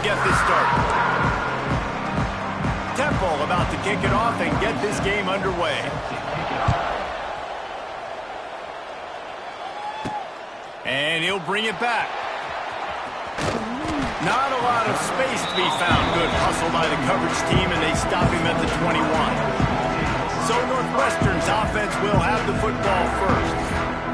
Get this started. Temple about to kick it off and get this game underway. And he'll bring it back. Not a lot of space to be found. Good hustle by the coverage team, and they stop him at the 21. So Northwestern's offense will have the football first.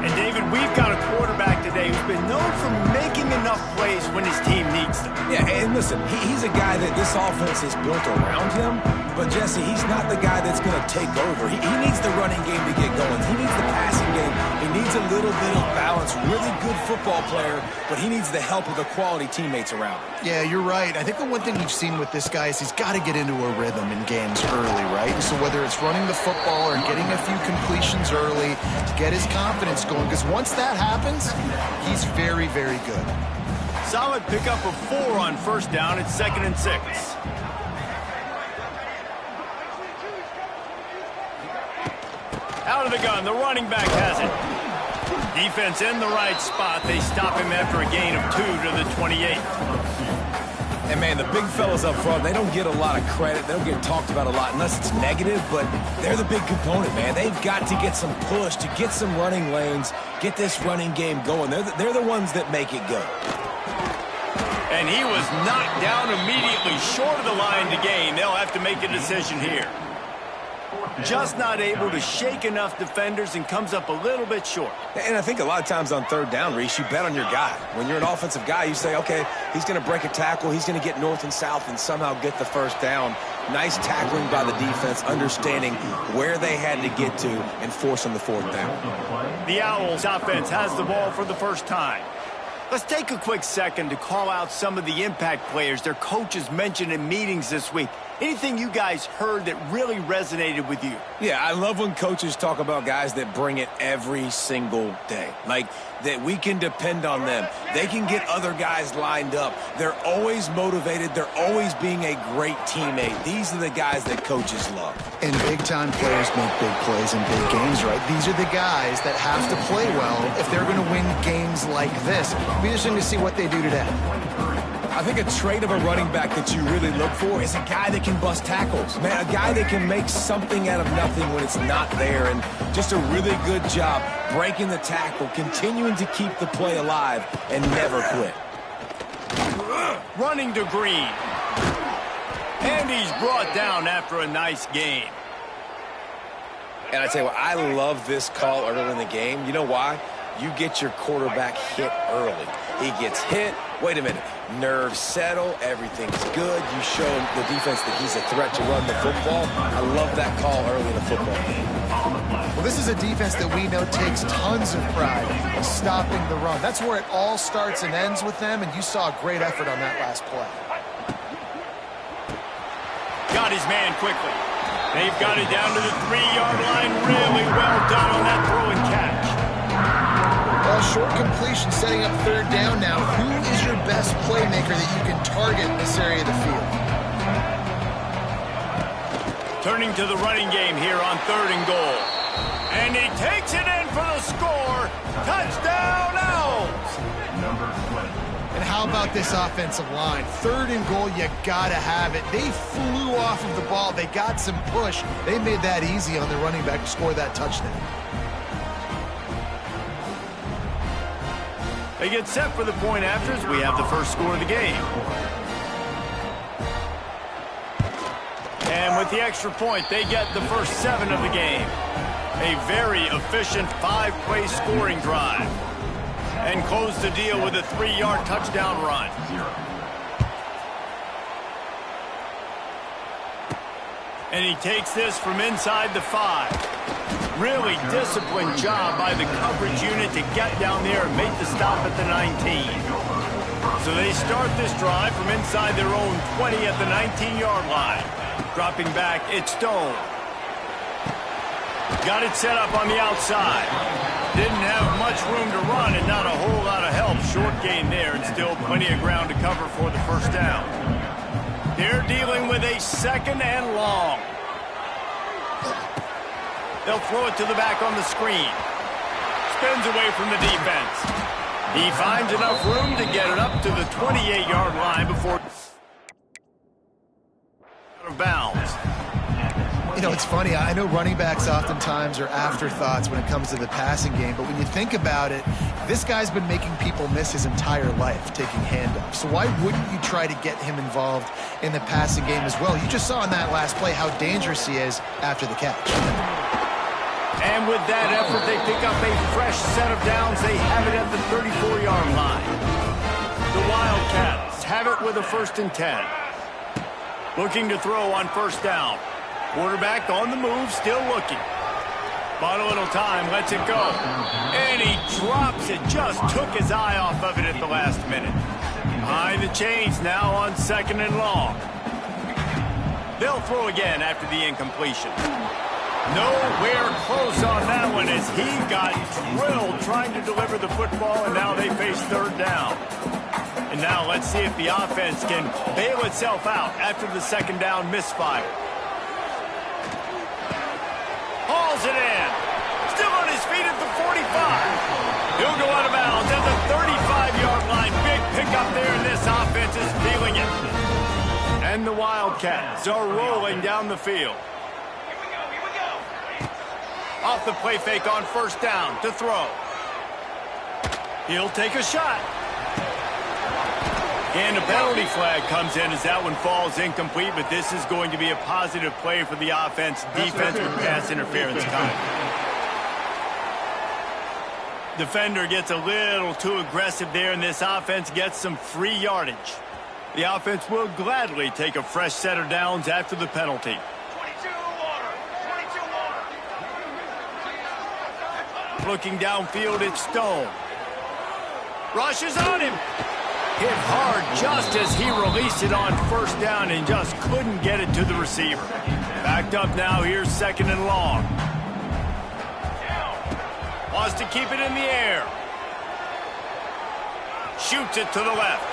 And, David, we've got a quarterback today who's been known for making enough plays when his team needs them. Yeah, and listen, he's a guy that this offense is built around him. But, Jesse, he's not the guy that's going to take over. He needs the running game to get going. He needs the passing game. He needs a little bit of balance. Really good football player, but he needs the help of the quality teammates around him. Yeah, you're right. I think the one thing we've seen with this guy is he's got to get into a rhythm in games early, right? And so whether it's running the football or getting a few completions early to get his confidence going, because once that happens, he's very, very good. Solid pickup of 4 on first down. It's 2nd and 6. Out of the gun, the running back has it. Defense in the right spot. They stop him after a gain of 2 to the 28. And, man, the big fellas up front, they don't get a lot of credit. They don't get talked about a lot unless it's negative, but they're the big component, man. They've got to get some push, to get some running lanes, get this running game going. They're the ones that make it go. And he was knocked down immediately short of the line to gain. They'll have to make a decision here. Just not able to shake enough defenders and comes up a little bit short. And I think a lot of times on third down, Reese, you bet on your guy. When you're an offensive guy, you say, okay, he's going to break a tackle, he's going to get north and south and somehow get the first down. Nice tackling by the defense, understanding where they had to get to and forcing the fourth down. The Owls offense has the ball for the first time. Let's take a quick second to call out some of the impact players their coaches mentioned in meetings this week. Anything you guys heard that really resonated with you? Yeah, I love when coaches talk about guys that bring it every single day. Like, that we can depend on them. They can get other guys lined up. They're always motivated. They're always being a great teammate. These are the guys that coaches love. And big-time players make big plays in big games, right? These are the guys that have to play well if they're going to win games like this. It'll be interesting to see what they do today. I think a trait of a running back that you really look for is a guy that can bust tackles. Man, a guy that can make something out of nothing when it's not there. And just a really good job breaking the tackle, continuing to keep the play alive, and never quit. Running to Green. And he's brought down after a nice gain. And I tell you what, I love this call early in the game. You know why? You get your quarterback hit early. He gets hit. Wait a minute. Nerves settle. Everything's good. You show the defense that he's a threat to run the football. I love that call early in the football game. Well, this is a defense that we know takes tons of pride in stopping the run. That's where it all starts and ends with them, and you saw a great effort on that last play. Got his man quickly. They've got it down to the 3-yard line. Really well done on that throw and catch. Well, short completion setting up third down now. Who is your best playmaker that you can target in this area of the field? Turning to the running game here on 3rd and goal. And he takes it in for the score. Touchdown, Owls! And how about this offensive line? 3rd and goal, you gotta have it. They flew off of the ball. They got some push. They made that easy on the running back to score that touchdown. They get set for the point afters. We have the first score of the game. And with the extra point, they get the first 7 of the game. A very efficient 5-play scoring drive. And close the deal with a 3-yard touchdown run. And he takes this from inside the 5. Really disciplined job by the coverage unit to get down there and make the stop at the 19. So they start this drive from inside their own 20 at the 19-yard line. Dropping back, it's Stone. Got it set up on the outside. Didn't have much room to run and not a whole lot of help. Short gain there and still plenty of ground to cover for the first down. They're dealing with a 2nd and long. They'll throw it to the back on the screen. Spins away from the defense. He finds enough room to get it up to the 28-yard line before know, it's funny. I know running backs oftentimes are afterthoughts when it comes to the passing game, but when you think about it, this guy's been making people miss his entire life taking handoffs. So why wouldn't you try to get him involved in the passing game as well? You just saw in that last play how dangerous he is after the catch. And with that effort, they pick up a fresh set of downs. They have it at the 34-yard line. The Wildcats have it with a 1st and 10. Looking to throw on 1st down. Quarterback on the move, still looking. Bought a little time, lets it go. And he drops it, just took his eye off of it at the last minute. Behind the chains now on 2nd and long. They'll throw again after the incompletion. Nowhere close on that one as he got drilled trying to deliver the football, and now they face 3rd down. And now let's see if the offense can bail itself out after the 2nd down misfire. Hauls it in. Still on his feet at the 45. He'll go out of bounds at the 35-yard line. Big pickup there, and this offense is feeling it. And the Wildcats are rolling down the field. Off the play fake on 1st down to throw. He'll take a shot. And a penalty flag comes in as that one falls incomplete, but this is going to be a positive play for the offense. Defense with pass interference coming. Defender gets a little too aggressive there, and this offense gets some free yardage. The offense will gladly take a fresh set of downs after the penalty. Looking downfield, it's Stone. Rushes on him. Hit hard just as he released it on 1st down and just couldn't get it to the receiver. Backed up now, here's 2nd and long. Wants to keep it in the air. Shoots it to the left.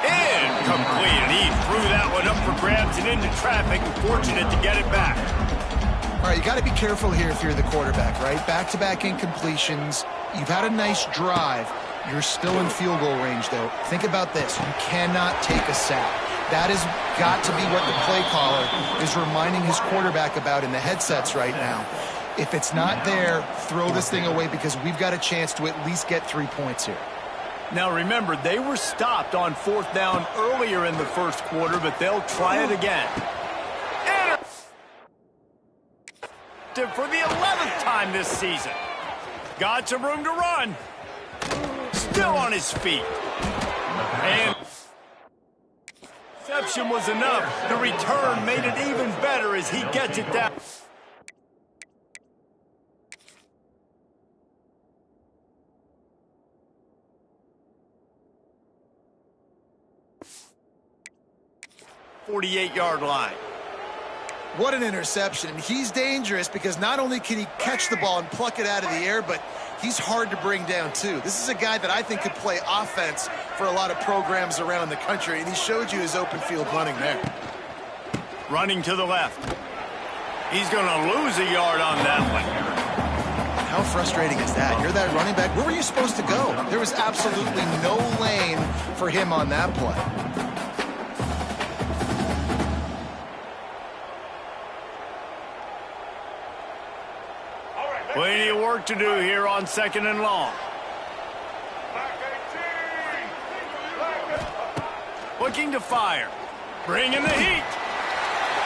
Incomplete, and he threw that one up for grabs and into traffic. Fortunate to get it back. All right, you got to be careful here if you're the quarterback, right? Back-to-back incompletions. You've had a nice drive. You're still in field goal range, though. Think about this. You cannot take a sack. That has got to be what the play caller is reminding his quarterback about in the headsets right now. If it's not there, throw this thing away because we've got a chance to at least get 3 points here. Now, remember, they were stopped on 4th down earlier in the 1st quarter, but they'll try it again. For the 11th time this season. Got some room to run. Still on his feet. And reception was enough. The return made it even better as he gets it down. .48-yard line. What an interception. And he's dangerous because not only can he catch the ball and pluck it out of the air, but he's hard to bring down, too. This is a guy that I think could play offense for a lot of programs around the country, and he showed you his open field running there. Running to the left. He's going to lose a yard on that one. How frustrating is that? You're that running back. Where were you supposed to go? There was absolutely no lane for him on that play. Plenty of work to do here on 2nd and long. Looking to fire. Bringing the heat.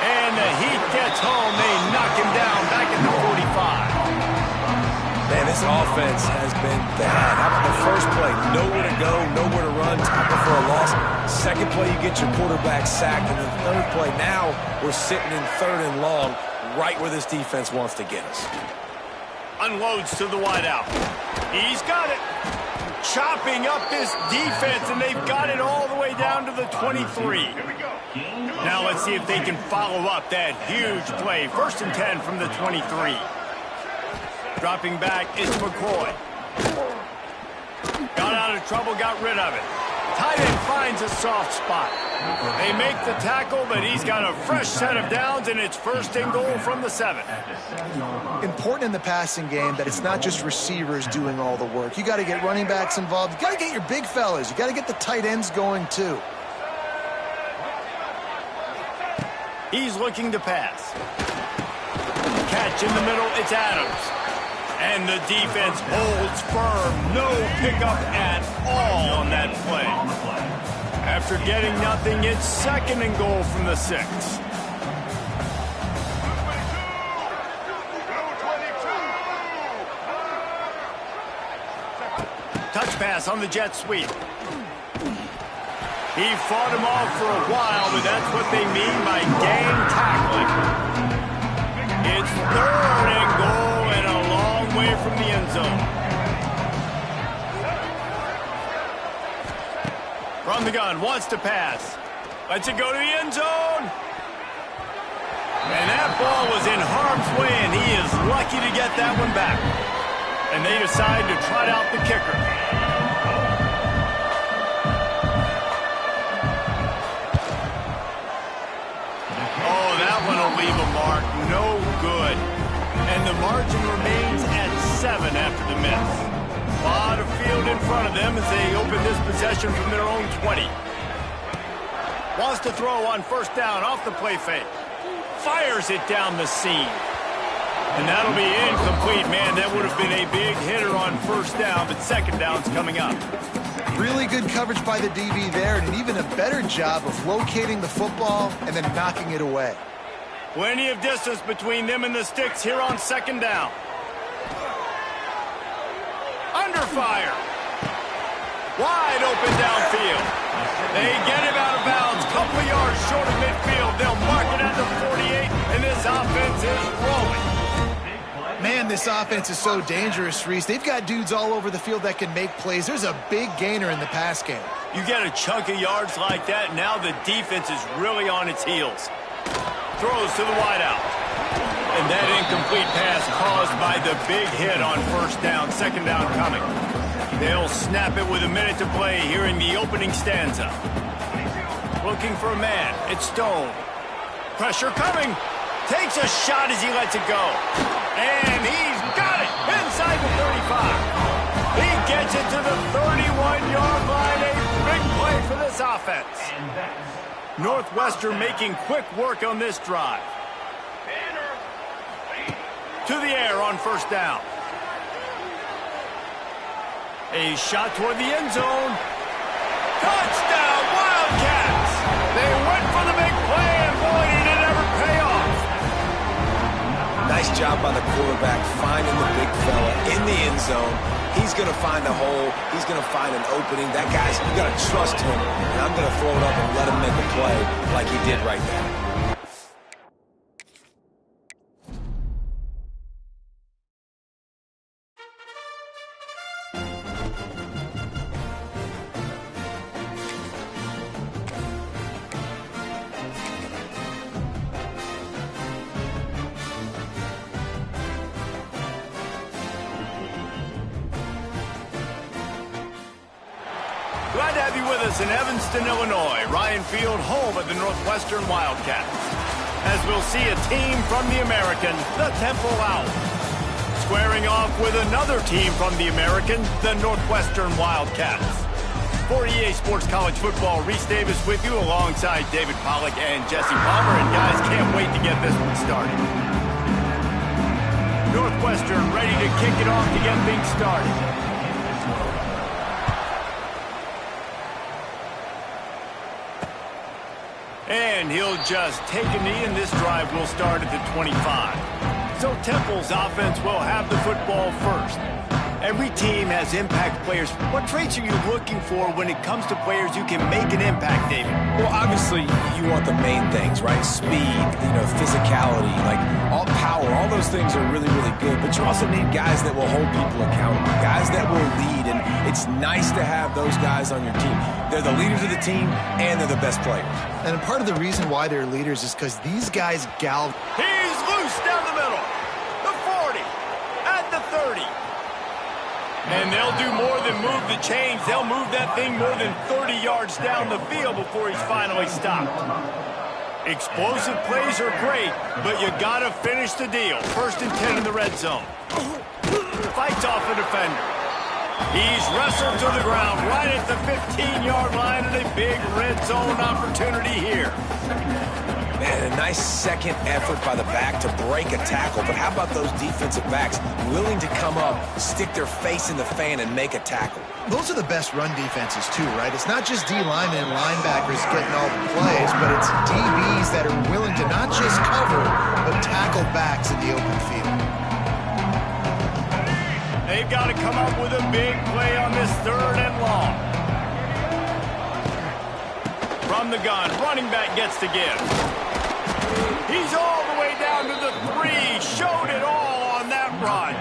And the heat gets home. They knock him down back at the 45. Man, this offense has been bad. How about the first play? Nowhere to go, nowhere to run, tackle for a loss. Second play, you get your quarterback sacked. And the 3rd play, now we're sitting in 3rd and long, right where this defense wants to get us. Unloads to the wideout. He's got it. Chopping up this defense, and they've got it all the way down to the 23. Now let's see if they can follow up that huge play. 1st and 10 from the 23. Dropping back is McCoy. Got out of trouble, got rid of it. Tight end finds a soft spot. They make the tackle, but he's got a fresh set of downs, and it's 1st and goal from the 7. Important in the passing game that it's not just receivers doing all the work. You got to get running backs involved. You got to get your big fellas. You got to get the tight ends going, too. He's looking to pass. catch in the middle. It's Adams. And the defense holds firm. No pickup at all on that play. After getting nothing, it's 2nd and goal from the 6. Touch pass on the jet sweep. He fought him off for a while, but that's what they mean by gang tackling. It's 3rd and goal and a long way from the end zone. From the gun, wants to pass. Lets it go to the end zone. And that ball was in harm's way, and he is lucky to get that one back. And they decide to trot out the kicker. Oh, that one will leave a mark. No good. And the margin remains at 7 after the miss. A lot of field in front of them as they open this possession from their own 20. Wants to throw on 1st down off the play fake. Fires it down the seam. And that'll be incomplete. Man, that would have been a big hitter on 1st down, but 2nd down's coming up. Really good coverage by the DB there, and even a better job of locating the football and then knocking it away. Plenty of distance between them and the sticks here on 2nd down. Under fire. Wide open downfield. They get him out of bounds. Couple of yards short of midfield. They'll mark it at the 48, and this offense is rolling. Man, this offense is so dangerous, Reese. They've got dudes all over the field that can make plays. There's a big gainer in the pass game. You get a chunk of yards like that, now the defense is really on its heels. Throws to the wideout. And that incomplete pass caused by the big hit on 1st down, 2nd down coming. They'll snap it with a minute to play here in the opening stanza. Looking for a man. It's Stone. Pressure coming. Takes a shot as he lets it go. And he's got it inside the 35. He gets it to the 31-yard line. A big play for this offense. Northwestern making quick work on this drive. To the air on 1st down. A shot toward the end zone. Touchdown, Wildcats! They went for the big play, and boy, did it ever pay off. Nice job by the quarterback finding the big fella in the end zone. He's going to find a hole. He's going to find an opening. That guy's, you got to trust him, and I'm going to throw it up and let him make a play like he did right there. Glad to have you with us in Evanston, Illinois. Ryan Field, home of the Northwestern Wildcats. As we'll see a team from the American, the Temple Owls, squaring off with another team from the American, the Northwestern Wildcats. For EA Sports College Football, Reese Davis with you alongside David Pollack and Jesse Palmer. And guys, can't wait to get this one started. Northwestern ready to kick it off to get things started. And he'll just take a knee, and this drive will start at the 25. So Temple's offense will have the football first. Every team has impact players. What traits are you looking for when it comes to players who can make an impact, David? Well, obviously, you want the main things, right? Speed, physicality, like all power, all those things are really, really good. But you also need guys that will hold people accountable, guys that will lead, and it's nice to have those guys on your team. They're the leaders of the team, and they're the best players. And part of the reason why they're leaders is because these guys He's loose down the middle. The 40, at the 30. And they'll do more than move the chains. They'll move that thing more than 30 yards down the field before he's finally stopped. Explosive plays are great, but you got to finish the deal. 1st and 10 in the red zone. Fights off the defender. He's wrestled to the ground right at the 15-yard line, and a big red zone opportunity here. And Nice second effort by the back to break a tackle. But how about those defensive backs willing to come up, stick their face in the fan, and make a tackle? Those are the best run defenses, too, right? It's not just D-linemen and linebackers getting all the plays, but it's DBs that are willing to not just cover, but tackle backs in the open field. They've got to come up with a big play on this 3rd and long. From the gun, running back gets to give. He's all the way down to the 3. Showed it all on that run.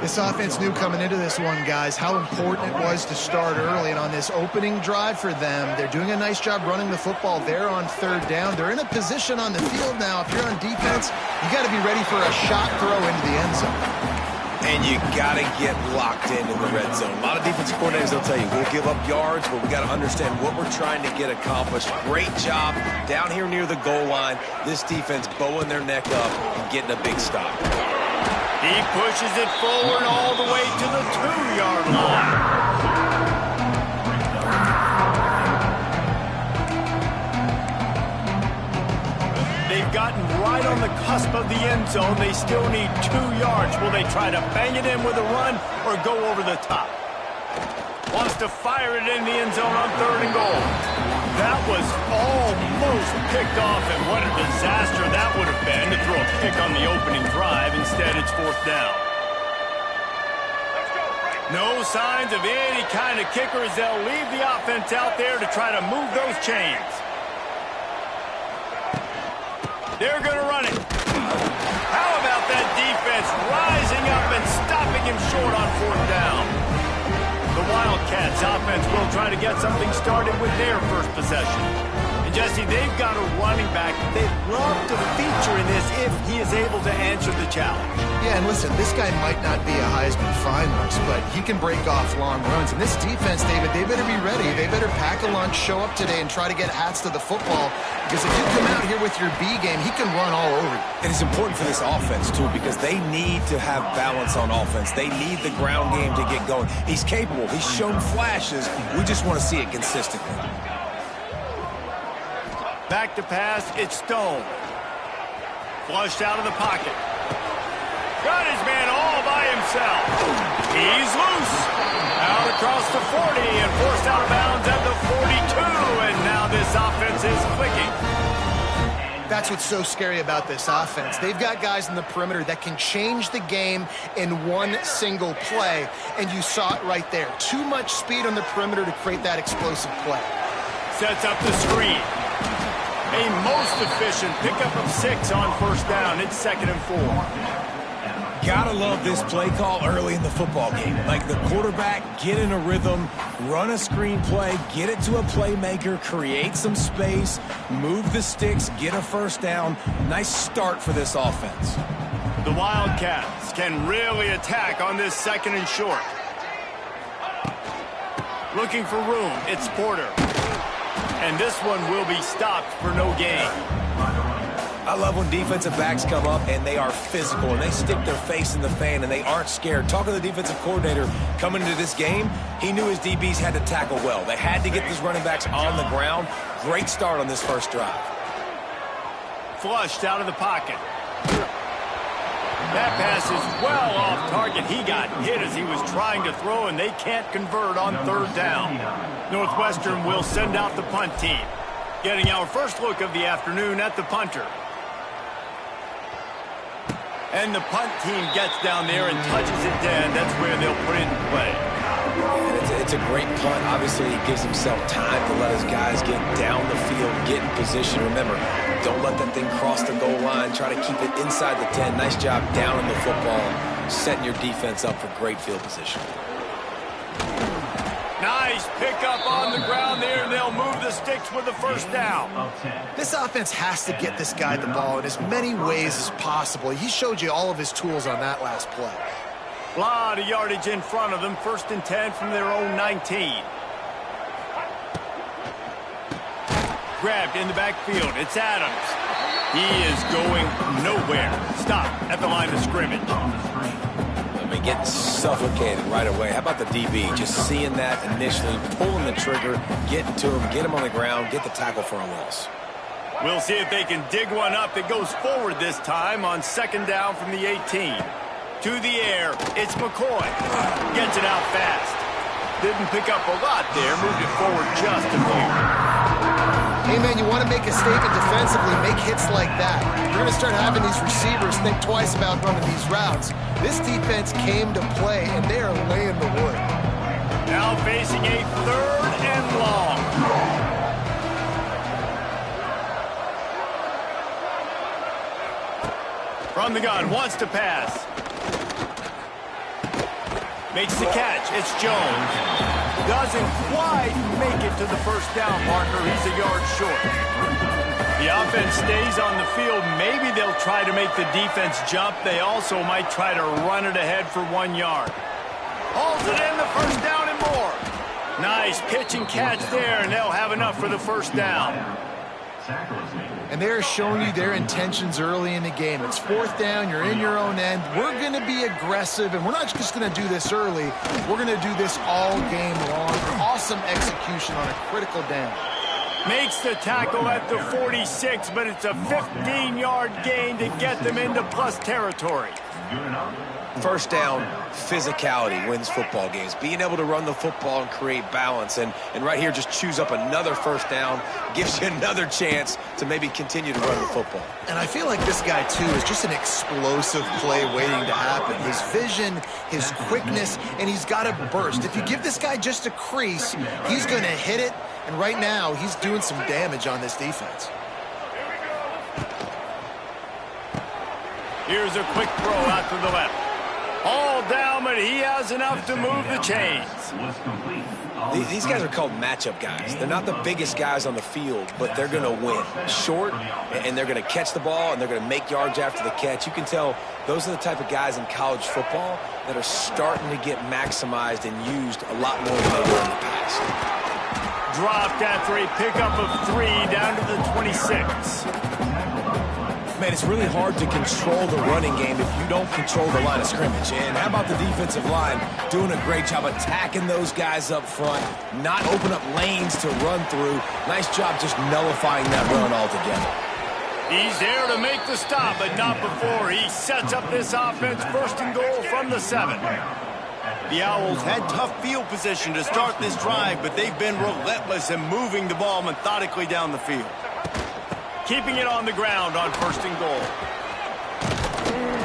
This offense knew coming into this one, guys, how important it was to start early. And on this opening drive for them, they're doing a nice job running the football there on 3rd down. They're in a position on the field now. If you're on defense, you got to be ready for a shot throw into the end zone. And you got to get locked in the red zone. A lot of defensive coordinators, they'll tell you, we'll give up yards, but we got to understand what we're trying to get accomplished. Great job down here near the goal line. This defense bowing their neck up and getting a big stop. He pushes it forward all the way to the 2-yard line. They've gotten right on the cusp of the end zone. They still need 2 yards. Will they try to bang it in with a run or go over the top? Wants to fire it in the end zone on 3rd and goal. That was almost picked off, and what a disaster that would have been to throw a pick on the opening drive. Instead, it's 4th down. No signs of any kind of kickers. They'll leave the offense out there to try to move those chains. They're going to run it. How about that defense rising up and stopping him short on 4th down? The Wildcats offense will try to get something started with their first possession. And Jesse, they've got a running back they'd love to feature in this if he is able to answer the challenge. Yeah, and listen, this guy might not be a Heisman finalist, but he can break off long runs. And this defense, David, they better be ready. They better pack a lunch, show up today, and try to get hats to the football. Because if you come out here with your B game, he can run all over you. And it's important for this offense, too, because they need to have balance on offense. They need the ground game to get going. He's capable. He's shown flashes. We just want to see it consistently. Back to pass, it's Stone. Flushed out of the pocket. Got his man all by himself. He's loose. Out across the 40 and forced out of bounds at the 42. And now this offense is clicking. That's what's so scary about this offense. They've got guys in the perimeter that can change the game in one single play. And you saw it right there. Too much speed on the perimeter to create that explosive play. Sets up the screen. A most efficient pickup of 6 on 1st down. It's 2nd and 4. Gotta love this play call early in the football game. Like the quarterback, get in a rhythm, run a screen play, get it to a playmaker, create some space, move the sticks, get a 1st down. Nice start for this offense. The Wildcats can really attack on this 2nd and short. Looking for room. It's Porter. And this one will be stopped for no gain. I love when defensive backs come up and they are physical and they stick their face in the fan and they aren't scared. Talking to the defensive coordinator coming into this game, he knew his DBs had to tackle well. They had to get these running backs on the ground. Great start on this first drive. Flushed out of the pocket. That pass is well off target. He got hit as he was trying to throw, and they can't convert on 3rd down. Northwestern will send out the punt team. Getting our first look of the afternoon at the punter. And the punt team gets down there and touches it dead. That's where they'll put it in play. It's a great punt. Obviously, he gives himself time to let his guys get down the field, get in position. Remember, don't let that thing cross the goal line. Try to keep it inside the 10. Nice job down in the football, setting your defense up for great field position. Nice pickup on the ground there, and they'll move the sticks with the 1st down. This offense has to get this guy the ball in as many ways as possible. He showed you all of his tools on that last play. A lot of yardage in front of them. 1st and 10 from their own 19. Grabbed in the backfield. It's Adams. He is going nowhere. Stop at the line of scrimmage. I mean, getting suffocated right away. How about the DB? Just seeing that initially, pulling the trigger, getting to him, get him on the ground, get the tackle for a loss. We'll see if they can dig one up that goes forward this time on second down from the 18. To the air, it's McCoy. Gets it out fast. Didn't pick up a lot there, moved it forward just a few. Hey, man, you want to make a statement defensively, make hits like that. You're going to start having these receivers think twice about running these routes. This defense came to play, and they are laying the wood. Now facing a third and long. From the gun, wants to pass. Makes the catch. It's Jones. Doesn't quite make it to the first down, partner. He's a yard short. The offense stays on the field. Maybe they'll try to make the defense jump. They also might try to run it ahead for 1 yard. Holds it in, the first down and more. Nice pitch and catch there, and they'll have enough for the first down. And they're showing you their intentions early in the game. It's fourth down, you're in your own end. We're going to be aggressive, and we're not just going to do this early. We're going to do this all game long. Awesome execution on a critical down. Makes the tackle at the 46, but it's a 15-yard gain to get them into plus territory. First down, physicality wins football games. Being able to run the football and create balance. And right here, just choose up another first down, gives you another chance to maybe continue to run the football. And I feel like this guy, too, is just an explosive play waiting to happen. His vision, his quickness, and he's got a burst. If you give this guy just a crease, he's going to hit it. And right now, he's doing some damage on this defense. Here's a quick throw out to the left. All down, but he has enough to move the chains. These guys are called matchup guys. They're not the biggest guys on the field, but they're going to win. Short, and they're going to catch the ball, and they're going to make yards after the catch. You can tell those are the type of guys in college football that are starting to get maximized and used a lot more than they were in the past. Dropped after a pickup of 3 down to the 26. Man, it's really hard to control the running game if you don't control the line of scrimmage. And how about the defensive line doing a great job attacking those guys up front, not open up lanes to run through. Nice job just nullifying that run altogether. He's there to make the stop, but not before he sets up this offense first and goal from the 7. The Owls had tough field position to start this drive, but they've been relentless in moving the ball methodically down the field. Keeping it on the ground on first and goal.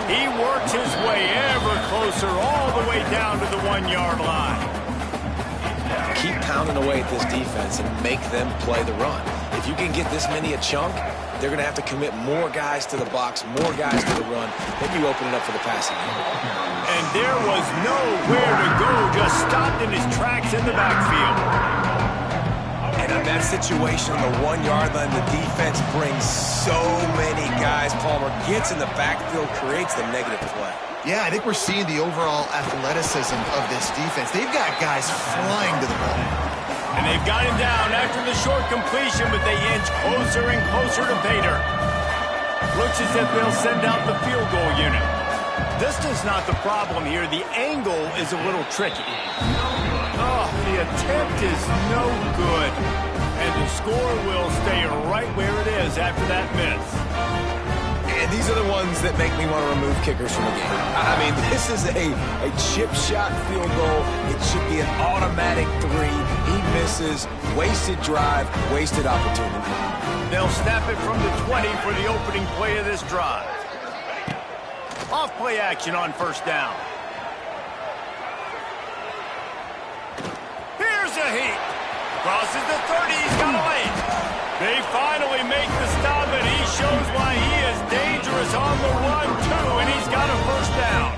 He works his way ever closer all the way down to the 1-yard line. Keep pounding away at this defense and make them play the run. If you can get this many a chunk, they're going to have to commit more guys to the box, more guys to the run. Then you open it up for the passing game. And there was nowhere to go, just stopped in his tracks in the backfield. And in that situation, the 1-yard line, the defense brings so many guys. Palmer gets in the backfield, creates the negative play. Yeah, I think we're seeing the overall athleticism of this defense. They've got guys flying to the ball. And they've got him down after the short completion, but they inch closer and closer to Bader. Looks as if they'll send out the field goal unit. Distance not the problem here. The angle is a little tricky. Oh, the attempt is no good. And the score will stay right where it is after that miss. And these are the ones that make me want to remove kickers from the game. I mean, this is a chip shot field goal. It should be an automatic 3. He misses. Wasted drive, wasted opportunity. They'll snap it from the 20 for the opening play of this drive. Off play action on first down. Here's a heat. Crosses the 30. He's got a lane. They finally make the stop, and he shows why he is dangerous on the run, too, and he's got a first down.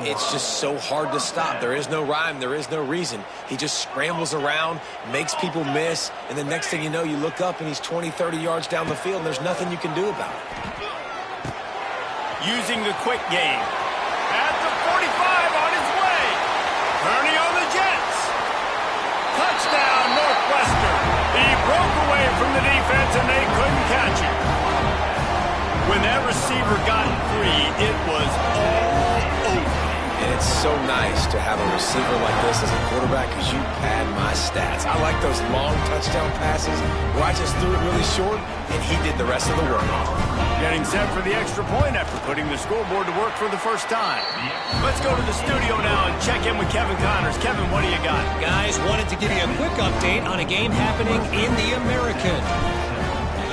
It's just so hard to stop. There is no rhyme. There is no reason. He just scrambles around, makes people miss, and the next thing you know, you look up, and he's 20, 30 yards down the field, and there's nothing you can do about it. Using the quick game. At the 45 on his way. Turning on the Jets. Touchdown, Northwestern. He broke away from the defense, and they couldn't catch him. When that receiver got free, it was all over. And It's so nice to have a receiver like this as a quarterback because you pad my stats. I like those long touchdown passes where I just threw it really short and he did the rest of the work. Getting set for the extra point after putting the scoreboard to work for the first time. Let's go to the studio now and check in with Kevin Connors. Kevin, what do you got? Guys, wanted to give you a quick update on a game happening in the American.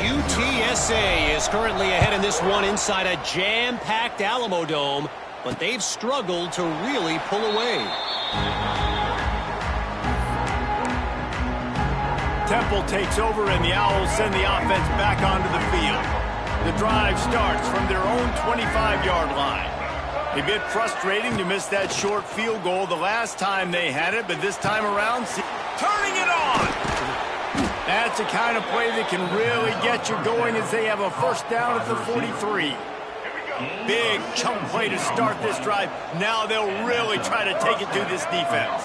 UTSA is currently ahead in this one inside a jam-packed Alamo Dome, but they've struggled to really pull away. Temple takes over and the Owls send the offense back onto the field. The drive starts from their own 25-yard line. A bit frustrating to miss that short field goal the last time they had it, but this time around, turning it on! That's the kind of play that can really get you going as they have a first down at the 43. Big chunk play to start this drive. Now they'll really try to take it to this defense.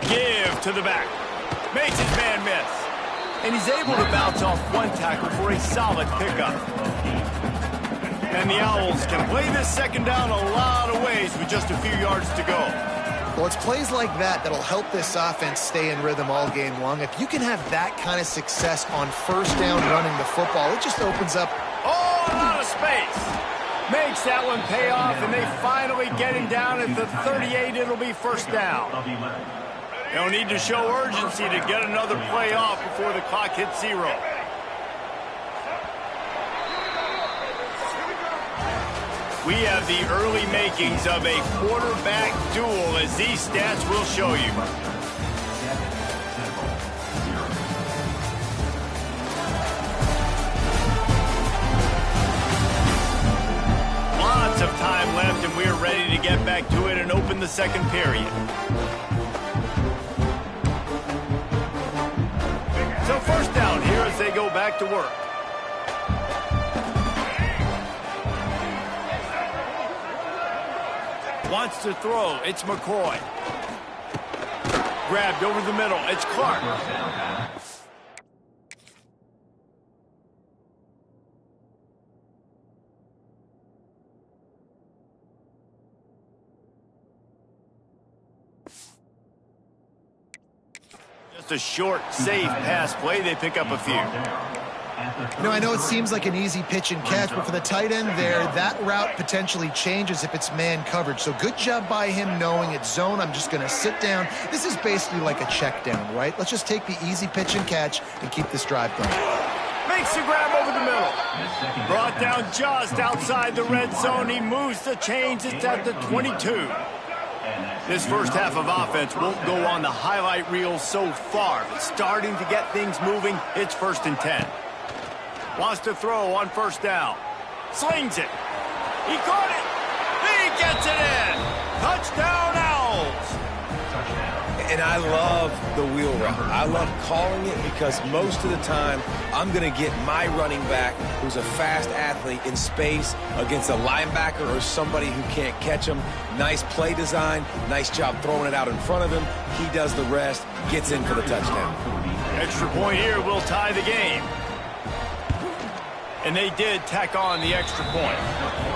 Give to the back. Makes his man miss. And he's able to bounce off one tackle for a solid pickup. And the Owls can play this second down a lot of ways with just a few yards to go. Well, it's plays like that that'll help this offense stay in rhythm all game long. If you can have that kind of success on first down running the football, it just opens up a lot of space. Makes that one pay off, and they finally get him down at the 38. It'll be first down. They'll need to show urgency to get another play off before the clock hits 0. We have the early makings of a quarterback duel, as these stats will show you. Lots of time left, and we're ready to get back to it and open the second period. So first down here as they go back to work. Wants to throw. It's McCoy. Grabbed over the middle. It's Clark. Just a short, safe pass play. They pick up a few. I know it seems like an easy pitch and catch, but for the tight end there, that route potentially changes if it's man coverage. So good job by him knowing it's zone. I'm just going to sit down. This is basically like a check down, right? Let's just take the easy pitch and catch and keep this drive going. Makes the grab over the middle. Brought down just outside the red zone. He moves the chains. It's at the 22. This first half of offense won't go on the highlight reel so far, but starting to get things moving. It's 1st and 10. Wants to throw on first down. Slings it. He caught it. He gets it in. Touchdown, Owls. And I love the wheel route. I love calling it because most of the time I'm going to get my running back, who's a fast athlete, in space against a linebacker or somebody who can't catch him. Nice play design. Nice job throwing it out in front of him. He does the rest, gets in for the touchdown. Extra point here will tie the game. And they did tack on the extra point.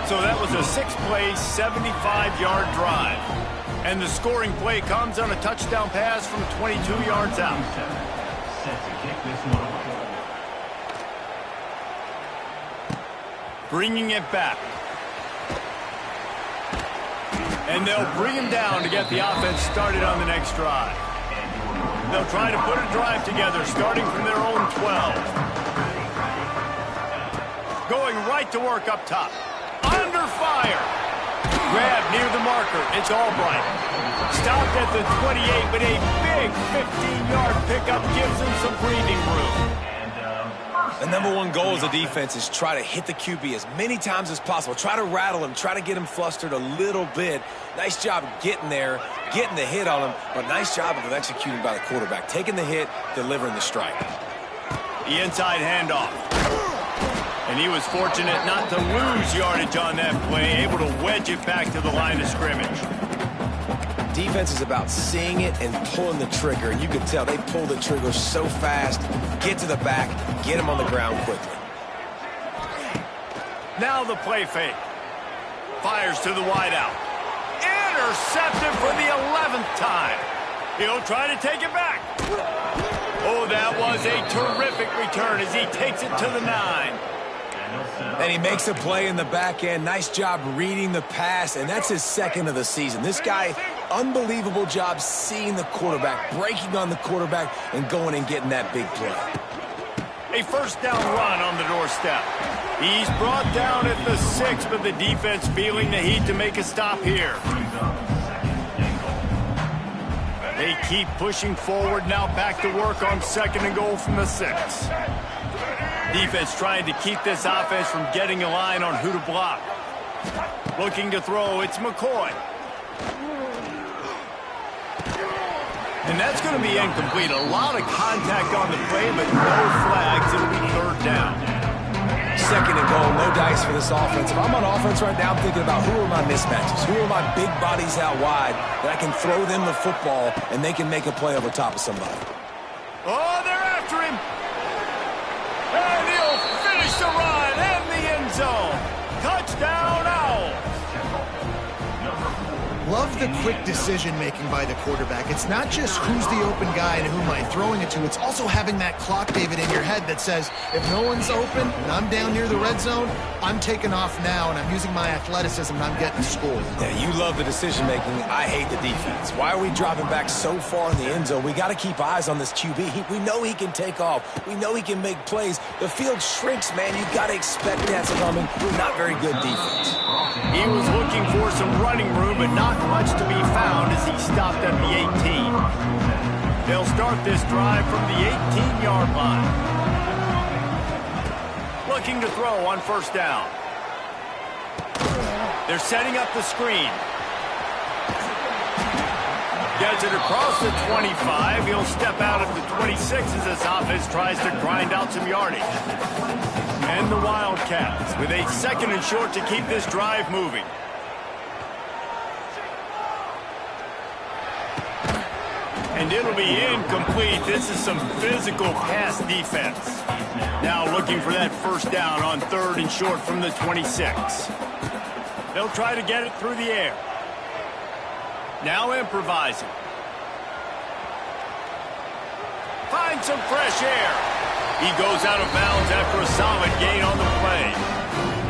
So that was a 6-play, 75-yard drive. And the scoring play comes on a touchdown pass from 22 yards out. Bringing it back. And they'll bring him down to get the offense started on the next drive. They'll try to put a drive together starting from their own 12. Going right to work up top. Under fire. Grab near the marker. It's Albright. Stopped at the 28, but a big 15-yard pickup gives him some breathing room. The number one goal as a defense is try to hit the QB as many times as possible. Try to rattle him, try to get him flustered a little bit. Nice job getting there, getting the hit on him, but nice job of executing by the quarterback. Taking the hit, delivering the strike. The inside handoff. And he was fortunate not to lose yardage on that play, able to wedge it back to the line of scrimmage. Defense is about seeing it and pulling the trigger, and you can tell they pull the trigger so fast, get to the back, get him on the ground quickly. Now the play fake. Fires to the wideout. Intercepted for the 11th time. He'll try to take it back. Oh, that was a terrific return as he takes it to the 9. And he makes a play in the back end. Nice job reading the pass, and that's his second of the season. This guy, unbelievable job seeing the quarterback, breaking on the quarterback, and going and getting that big play. A first down run on the doorstep. He's brought down at the 6, but the defense feeling the heat to make a stop here. They keep pushing forward, now back to work on 2nd and goal from the 6. Defense trying to keep this offense from getting a line on who to block. Looking to throw, it's McCoy. And that's going to be incomplete. A lot of contact on the play, but no flags. It'll be 3rd down. 2nd and goal, no dice for this offense. If I'm on offense right now, I'm thinking about who are my mismatches? Who are my big bodies out wide that I can throw them the football and they can make a play over top of somebody? Oh, they're after him. And he'll finish the run in the end zone. Touchdown, Owls. Love the quick decision-making by the quarterback. It's not just who's the open guy and who am I throwing it to. It's also having that clock, David, in your head that says, if no one's open and I'm down near the red zone, I'm taking off now and I'm using my athleticism and I'm getting to school. Yeah, you love the decision-making. I hate the defense. Why are we dropping back so far in the end zone? We got to keep eyes on this QB. We know he can take off. We know he can make plays. The field shrinks, man. You got to expect that's coming. Not very good defense. He was looking for some running room, but not much to be found as he stopped at the 18. They'll start this drive from the 18-yard line. Looking to throw on 1st down. They're setting up the screen. Gets it across the 25. He'll step out at the 26 as this offense tries to grind out some yardage. And the Wildcats with a 2nd and short to keep this drive moving. And it'll be incomplete. This is some physical pass defense. Now looking for that 1st down on 3rd and short from the 26. They'll try to get it through the air. Now improvising. Find some fresh air. He goes out of bounds after a solid gain on the play.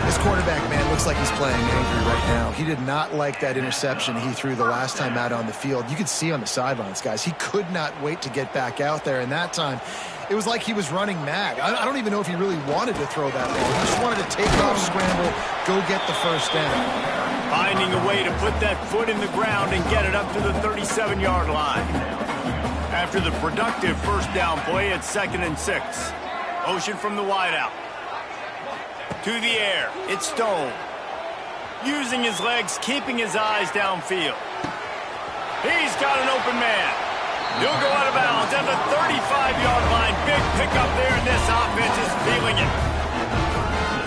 This quarterback, man, looks like he's playing angry right now. He did not like that interception he threw the last time out on the field. You could see on the sidelines, guys, he could not wait to get back out there. And that time, it was like he was running mad. I don't even know if he really wanted to throw that ball. He just wanted to take off, scramble, go get the 1st down. Finding a way to put that foot in the ground and get it up to the 37-yard line. After the productive 1st down play at 2nd and 6. Motion from the wideout. To the air, it's Stone. Using his legs, keeping his eyes downfield. He's got an open man. He'll go out of bounds at the 35-yard line. Big pickup there, and this offense is feeling it.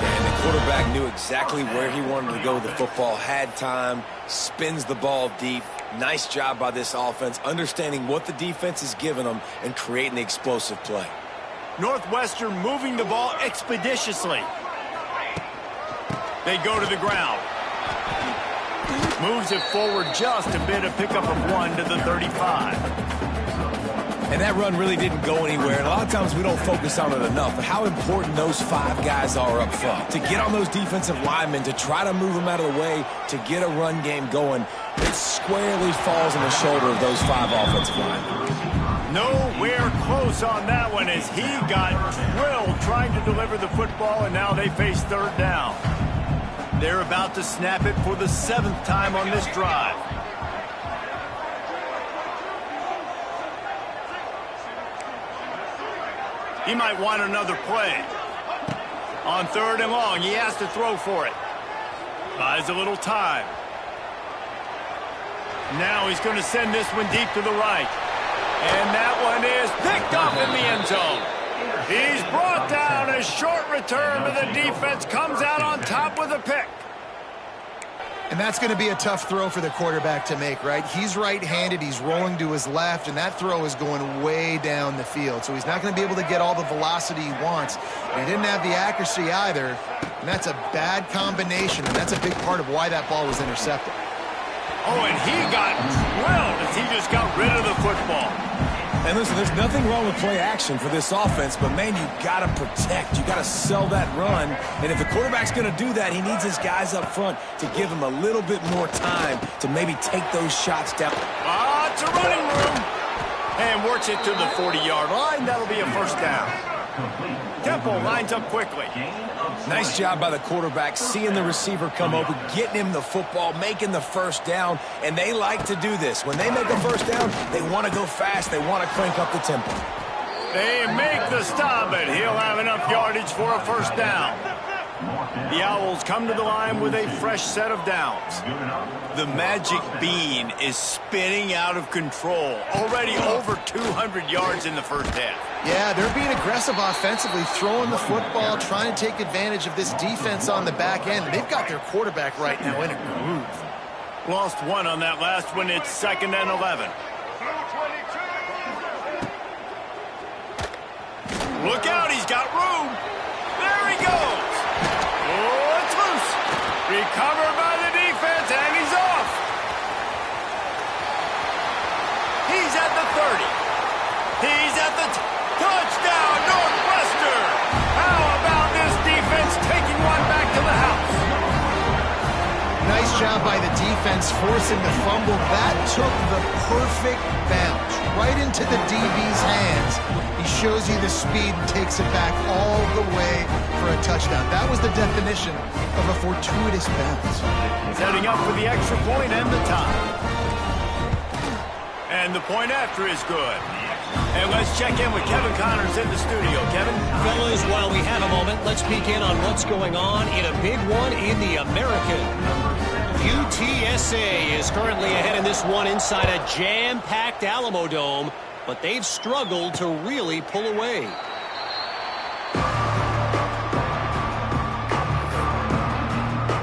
And the quarterback knew exactly where he wanted to go with the football, had time, spins the ball deep. Nice job by this offense, understanding what the defense is giving them and creating the explosive play. Northwestern moving the ball expeditiously. They go to the ground. Moves it forward just a bit, a pickup of 1 to the 35. And that run really didn't go anywhere. And a lot of times we don't focus on it enough, but how important those 5 guys are up front. To get on those defensive linemen, to try to move them out of the way, to get a run game going, it squarely falls on the shoulder of those 5 offensive linemen. Nowhere close on that one as he got drilled trying to deliver the football, and now they face 3rd down. They're about to snap it for the 7th time on this drive. He might want another play. On 3rd and long, he has to throw for it. Buys a little time. Now he's going to send this one deep to the right. And that one is picked up in the end zone. He's brought down. A short return, but the defense comes out on top with a pick. And that's going to be a tough throw for the quarterback to make, right? He's right-handed, he's rolling to his left, and that throw is going way down the field. So he's not going to be able to get all the velocity he wants. And he didn't have the accuracy either, and that's a bad combination, and that's a big part of why that ball was intercepted. Oh, and he got drilled as he just got rid of the football. And listen, there's nothing wrong with play action for this offense, but, man, you got to protect. You got to sell that run. And if the quarterback's going to do that, he needs his guys up front to give him a little bit more time to maybe take those shots down. It's a running room. And works it to the 40-yard line. That'll be a first down. Temple lines up quickly. Nice job by the quarterback, seeing the receiver come open, getting him the football, making the first down, and they like to do this. When they make a first down, they want to go fast. They want to crank up the tempo. They make the stop, and he'll have enough yardage for a first down. The Owls come to the line with a fresh set of downs. The magic bean is spinning out of control. Already over 200 yards in the first half. Yeah, they're being aggressive offensively, throwing the football, trying to take advantage of this defense on the back end. They've got their quarterback right now in a groove. Lost one on that last one. It's 2nd and 11. Look out, he's got room. There he goes. Oh, it's loose. Recovered by the defense, and he's off. He's at the 30. He's at the touchdown, Northwestern. How about this defense taking one back to the house? Nice job by the defense forcing the fumble. That took the perfect bounce right into the DB's hands. He shows you the speed and takes it back all the way for a touchdown. That was the definition of a fortuitous bounce. Setting up for the extra point and the tie. And the point after is good. And let's check in with Kevin Connors in the studio. Kevin? Fellas, while we have a moment, let's peek in on what's going on in a big one in the American. UTSA is currently ahead in this one inside a jam-packed Alamo Dome, but they've struggled to really pull away.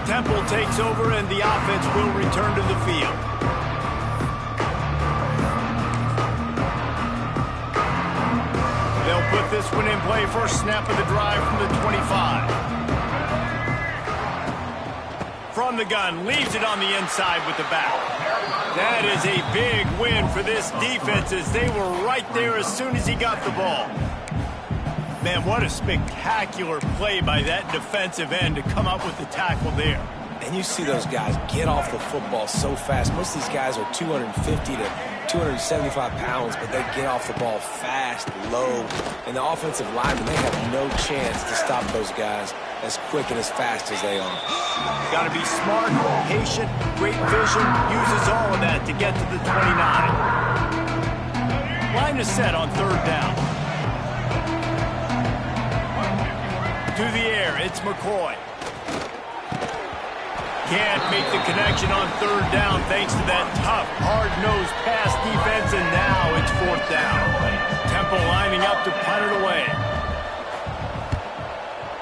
Temple takes over and the offense will return to the field. They'll put this one in play. First snap of the drive from the 25. From the gun, leaves it on the inside with the back. That is a big win for this defense as they were right there as soon as he got the ball. Man, what a spectacular play by that defensive end to come up with the tackle there. And you see those guys get off the football so fast. Most of these guys are 250 to 275 pounds, but they get off the ball fast, low. And the offensive linemen, they have no chance to stop those guys as quick and as fast as they are. Got to be smart, patient, great vision, uses all of that to get to the 29. Line is set on 3rd down. To the air, it's McCoy. Can't make the connection on 3rd down thanks to that tough, hard-nosed pass defense, and now it's 4th down. Temple lining up to punt it away.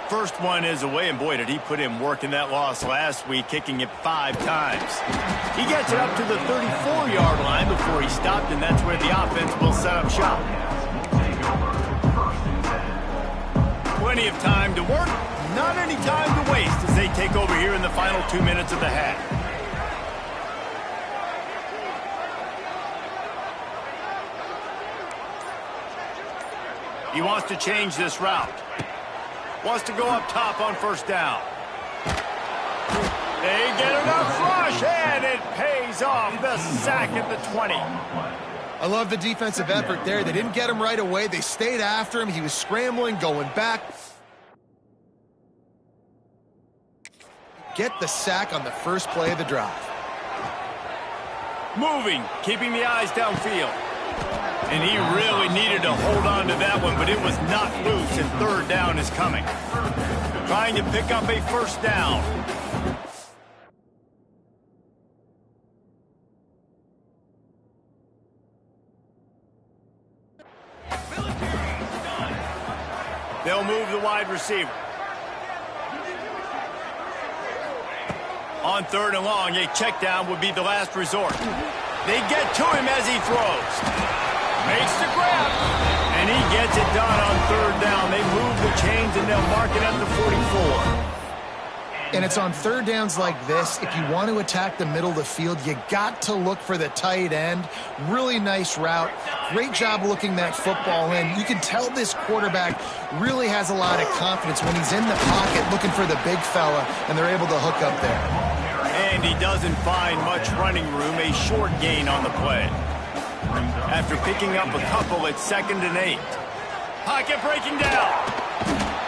First one is away, and boy, did he put in work in that loss last week, kicking it 5 times. He gets it up to the 34-yard line before he stopped, and that's where the offense will set up shop. Plenty of time to work, not any time to waste as they take over here in the final 2 minutes of the half. He wants to change this route. Wants to go up top on 1st down. They get enough rush, and it pays off. The sack at the 20. I love the defensive effort there. They didn't get him right away. They stayed after him. He was scrambling, going back. Get the sack on the first play of the drive. Moving, keeping the eyes downfield. And he really needed to hold on to that one, but it was not loose, and 3rd down is coming. trying to pick up a first down. They'll move the wide receiver. On 3rd and long, a check down would be the last resort. They get to him as he throws. Makes the grab. And he gets it done on 3rd down. They move the chains and they'll mark it at the 44. And it's on 3rd downs like this. If you want to attack the middle of the field, you got to look for the tight end. Really nice route. Great job looking that football in. You can tell this quarterback really has a lot of confidence when he's in the pocket looking for the big fella, and they're able to hook up there. And he doesn't find much running room, a short gain on the play. After picking up a couple at 2nd and 8. Pocket breaking down.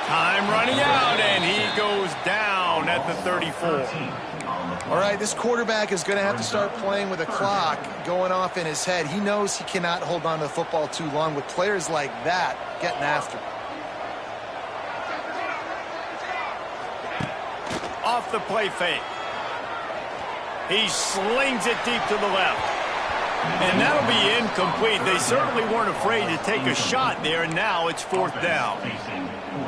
Time running out, and he goes down at the 34. All right, this quarterback is going to have to start playing with a clock going off in his head. He knows he cannot hold on to the football too long with players like that getting after him. Off the play fake. He slings it deep to the left. And that'll be incomplete. They certainly weren't afraid to take a shot there, and now it's 4th down.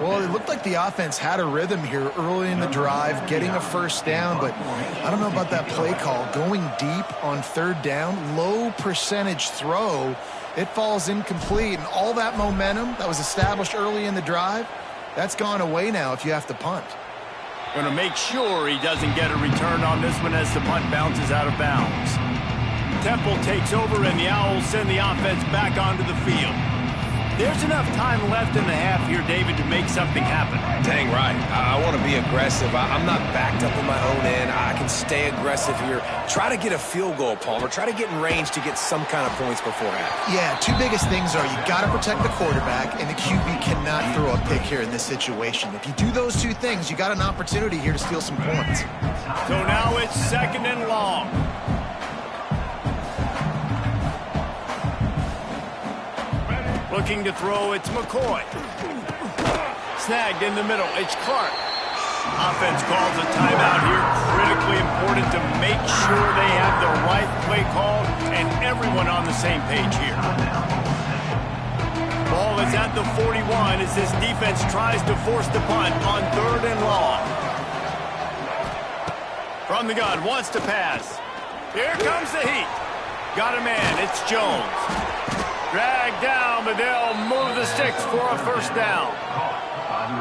Well, it looked like the offense had a rhythm here early in the drive, getting a first down, but I don't know about that play call. Going deep on 3rd down, low percentage throw, it falls incomplete, and all that momentum that was established early in the drive, that's gone away now if you have to punt. Going to make sure he doesn't get a return on this one as the punt bounces out of bounds. Temple takes over, and the Owls send the offense back onto the field. There's enough time left in the half here, David, to make something happen. Dang right. I want to be aggressive. I'm not backed up in my own end. I can stay aggressive here. Try to get a field goal, Palmer. Try to get in range to get some kind of points before half. Yeah, 2 biggest things are you got to protect the quarterback, and the QB cannot throw a pick here in this situation. If you do those 2 things, you got an opportunity here to steal some points. So now it's 2nd and long. Looking to throw, it's McCoy. Snagged in the middle, it's Clark. Offense calls a timeout here. Critically important to make sure they have the right play call and everyone on the same page here. Ball is at the 41 as this defense tries to force the punt on 3rd and long. From the gun, wants to pass. Here comes the heat. Got a man, it's Jones. Dragged down, but they'll move the sticks for a first down.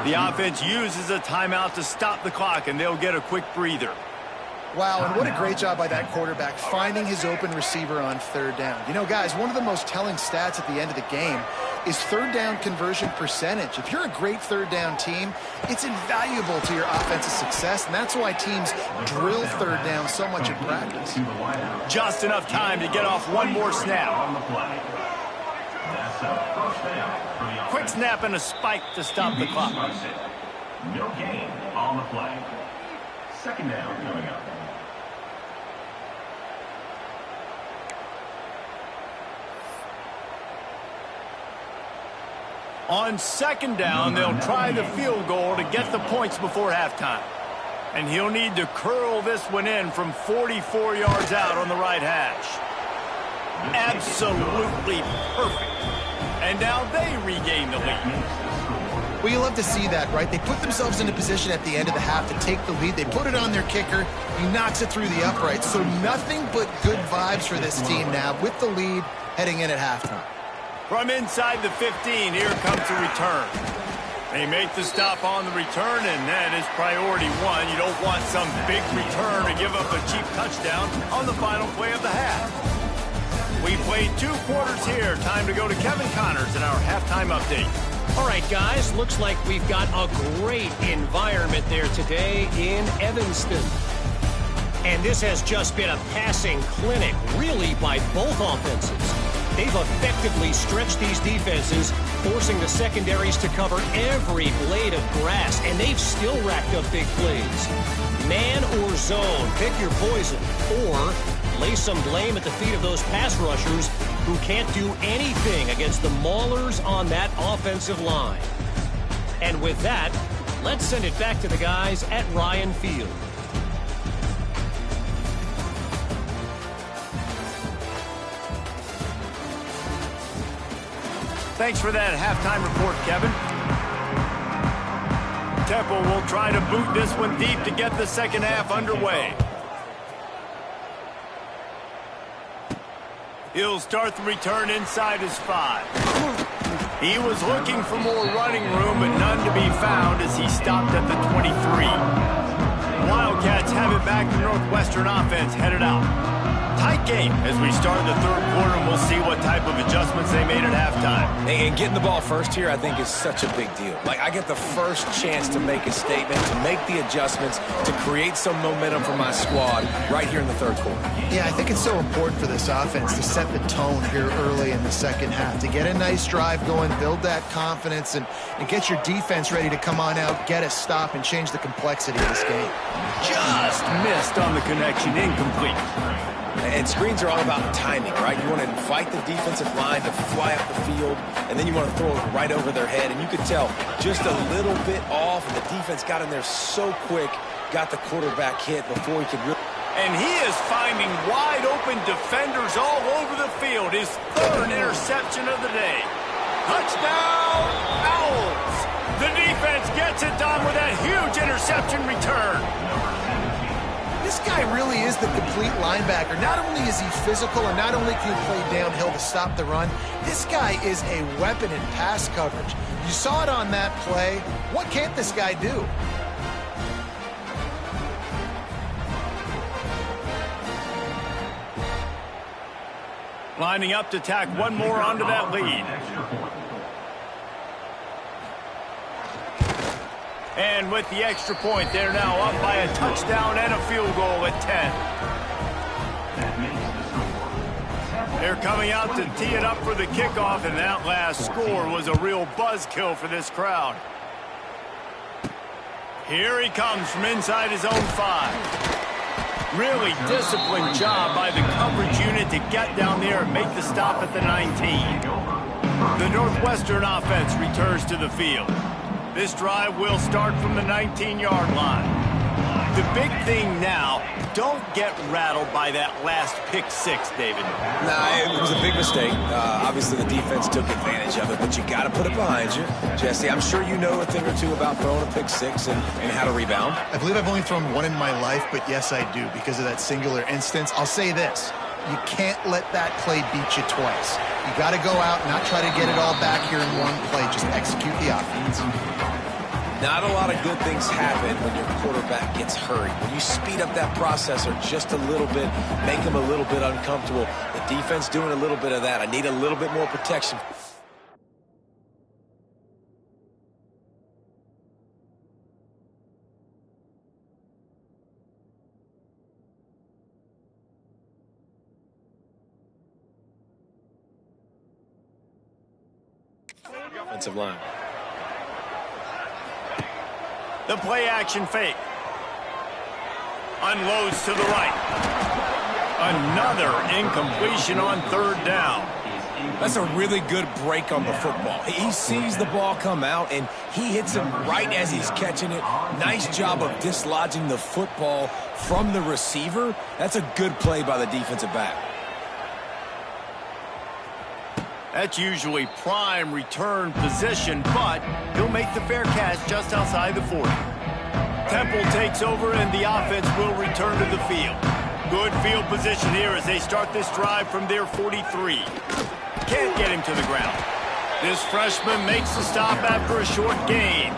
The offense uses a timeout to stop the clock, and they'll get a quick breather. Wow, and what a great job by that quarterback finding his open receiver on 3rd down. You know, guys, one of the most telling stats at the end of the game is 3rd down conversion percentage. If you're a great 3rd down team, it's invaluable to your offensive success, and that's why teams drill 3rd down so much in practice. Just enough time to get off one more snap. Quick snap and a spike to stop the clock. No gain on the play. 2nd down coming up. On 2nd down, they'll try the field goal to get the points before halftime. And he'll need to curl this one in from 44 yards out on the right hash. Absolutely perfect. And now they regain the lead. Well, you love to see that, right? They put themselves into position at the end of the half to take the lead. They put it on their kicker. He knocks it through the uprights. So nothing but good vibes for this team now with the lead heading in at halftime. From inside the 15, here comes the return. They make the stop on the return, and that is priority 1. You don't want some big return to give up a cheap touchdown on the final play of the half. We played 2 quarters here. Time to go to Kevin Connors in our halftime update. All right, guys, looks like we've got a great environment there today in Evanston. And this has just been a passing clinic, really, by both offenses. They've effectively stretched these defenses, forcing the secondaries to cover every blade of grass, and they've still racked up big plays. Man or zone, pick your poison, or lay some blame at the feet of those pass rushers who can't do anything against the maulers on that offensive line. And with that, Let's send it back to the guys at Ryan Field. Thanks for that halftime report, Kevin. Temple will try to boot this one deep to get the second half underway. He'll start the return inside his 5. He was looking for more running room, but none to be found as he stopped at the 23. Wildcats have it back to Northwestern offense headed out. Tight game as we start the third quarter, and we'll see what type of adjustments they made at halftime. And getting the ball first here, I think, is such a big deal. Like, I get the first chance to make a statement, to make the adjustments, to create some momentum for my squad right here in the third quarter. Yeah, I think it's so important for this offense to set the tone here early in the second half, to get a nice drive going, build that confidence, and get your defense ready to come on out, get a stop, and change the complexity of this game. Just missed on the connection, incomplete. And screens are all about timing, right? You want to invite the defensive line to fly up the field, and then you want to throw it right over their head. And you could tell just a little bit off, and the defense got in there so quick, got the quarterback hit before he could really... And he is finding wide-open defenders all over the field. His third interception of the day. Touchdown, Owls! The defense gets it done with that huge interception return. This guy really is the complete linebacker. Not only is he physical and not only can he play downhill to stop the run, this guy is a weapon in pass coverage. You saw it on that play. What can't this guy do? Lining up to tack one more onto that lead. And with the extra point, they're now up by a touchdown and a field goal at 10. They're coming out to tee it up for the kickoff, and that last score was a real buzzkill for this crowd. Here he comes from inside his own 5. Really disciplined job by the coverage unit to get down there and make the stop at the 19. The Northwestern offense returns to the field. This drive will start from the 19-yard line. The big thing now, don't get rattled by that last pick 6, David. Nah, it was a big mistake. Obviously, the defense took advantage of it, but you got to put it behind you. Jesse, I'm sure you know a thing or two about throwing a pick 6 and how to rebound. I believe I've only thrown one in my life, but yes, I do because of that singular instance. I'll say this. You can't let that play beat you twice. You got to go out and not try to get it all back here in one play. Just execute the offense. Not a lot of good things happen when your quarterback gets hurried. When you speed up that processor just a little bit, make him a little bit uncomfortable. The defense doing a little bit of that. I need a little bit more protection. Offensive line. The play action fake. Unloads to the right. Another incompletion on third down. That's a really good break on the football. He sees the ball come out, and he hits him right as he's catching it. Nice job of dislodging the football from the receiver. That's a good play by the defensive back. That's usually prime return position, but he'll make the fair catch just outside the 40. Temple takes over, and the offense will return to the field. Good field position here as they start this drive from their 43. Can't get him to the ground. This freshman makes the stop after a short gain.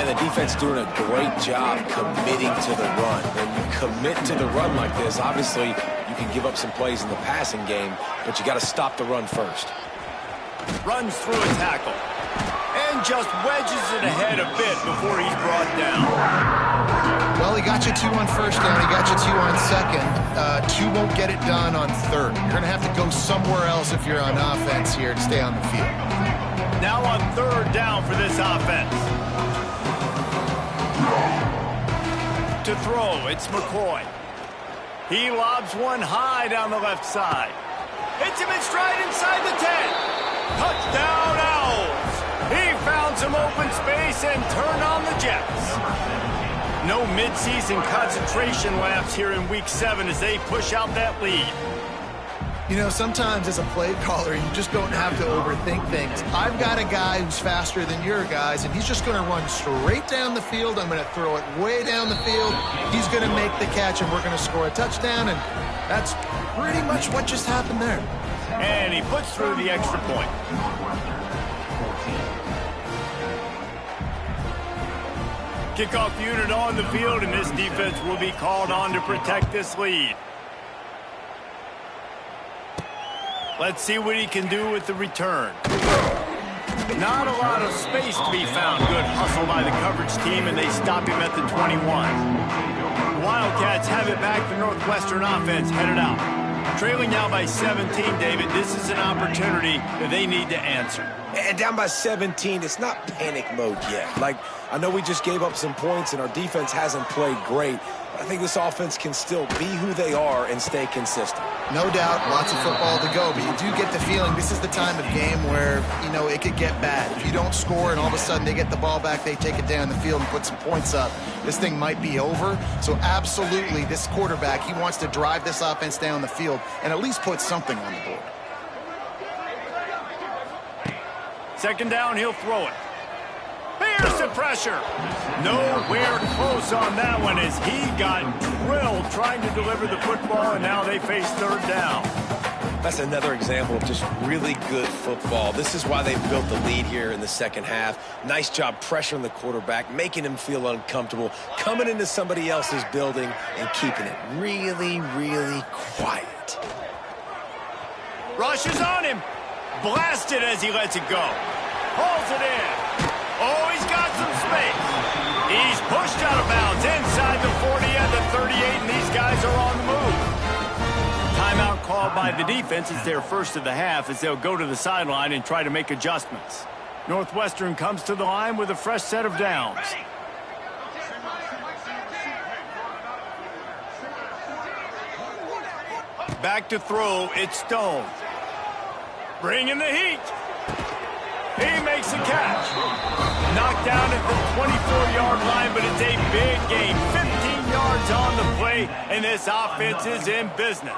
And the defense doing a great job committing to the run. When you commit to the run like this, obviously you can give up some plays in the passing game, but you got to stop the run first. Runs through a tackle. And just wedges it ahead a bit before he's brought down. Well, he got you 2 on first down. He got you 2 on second. 2 won't get it done on third. You're going to have to go somewhere else if you're on offense here to stay on the field. Now on third down for this offense. To throw, it's McCoy. He lobs one high down the left side. Hits him in stride inside the 10. Touchdown, Owls. He found some open space and turn on the Jets. No midseason concentration laps here in Week 7 as they push out that lead. You know, sometimes as a play caller, you just don't have to overthink things. I've got a guy who's faster than your guys, and he's just going to run straight down the field. I'm going to throw it way down the field. He's going to make the catch, and we're going to score a touchdown, and that's pretty much what just happened there. And he puts through the extra point. Kickoff unit on the field, and this defense will be called on to protect this lead. Let's see what he can do with the return. Not a lot of space to be found. Good hustle by the coverage team, and they stop him at the 21. The Wildcats have it back. The Northwestern offense headed out. Trailing now by 17, David. This is an opportunity that they need to answer. And down by 17, it's not panic mode yet. Like, I know we just gave up some points and our defense hasn't played great, but I think this offense can still be who they are and stay consistent. No doubt, lots of football to go, but you do get the feeling this is the time of game where, you know, it could get bad. If you don't score and all of a sudden they get the ball back, they take it down the field and put some points up, this thing might be over. So absolutely, this quarterback, he wants to drive this offense down the field and at least put something on the board. Second down, he'll throw it. Here's the pressure. Nowhere close on that one as he got drilled trying to deliver the football, and now they face third down. That's another example of just really good football. This is why they built the lead here in the second half. Nice job pressuring the quarterback, making him feel uncomfortable, coming into somebody else's building and keeping it really, really quiet. Rushes on him. Blasted as he lets it go. Pulls it in. Oh, he's got some space. He's pushed out of bounds inside the 40 and the 38, and these guys are on the move. Timeout called by the defense. It's their first of the half as they'll go to the sideline and try to make adjustments. Northwestern comes to the line with a fresh set of downs. Back to throw, it's Stone. Bringing the heat. He makes a catch. Knocked down at the 24-yard line, but it's a big gain. 15 yards on the play, and this offense is in business.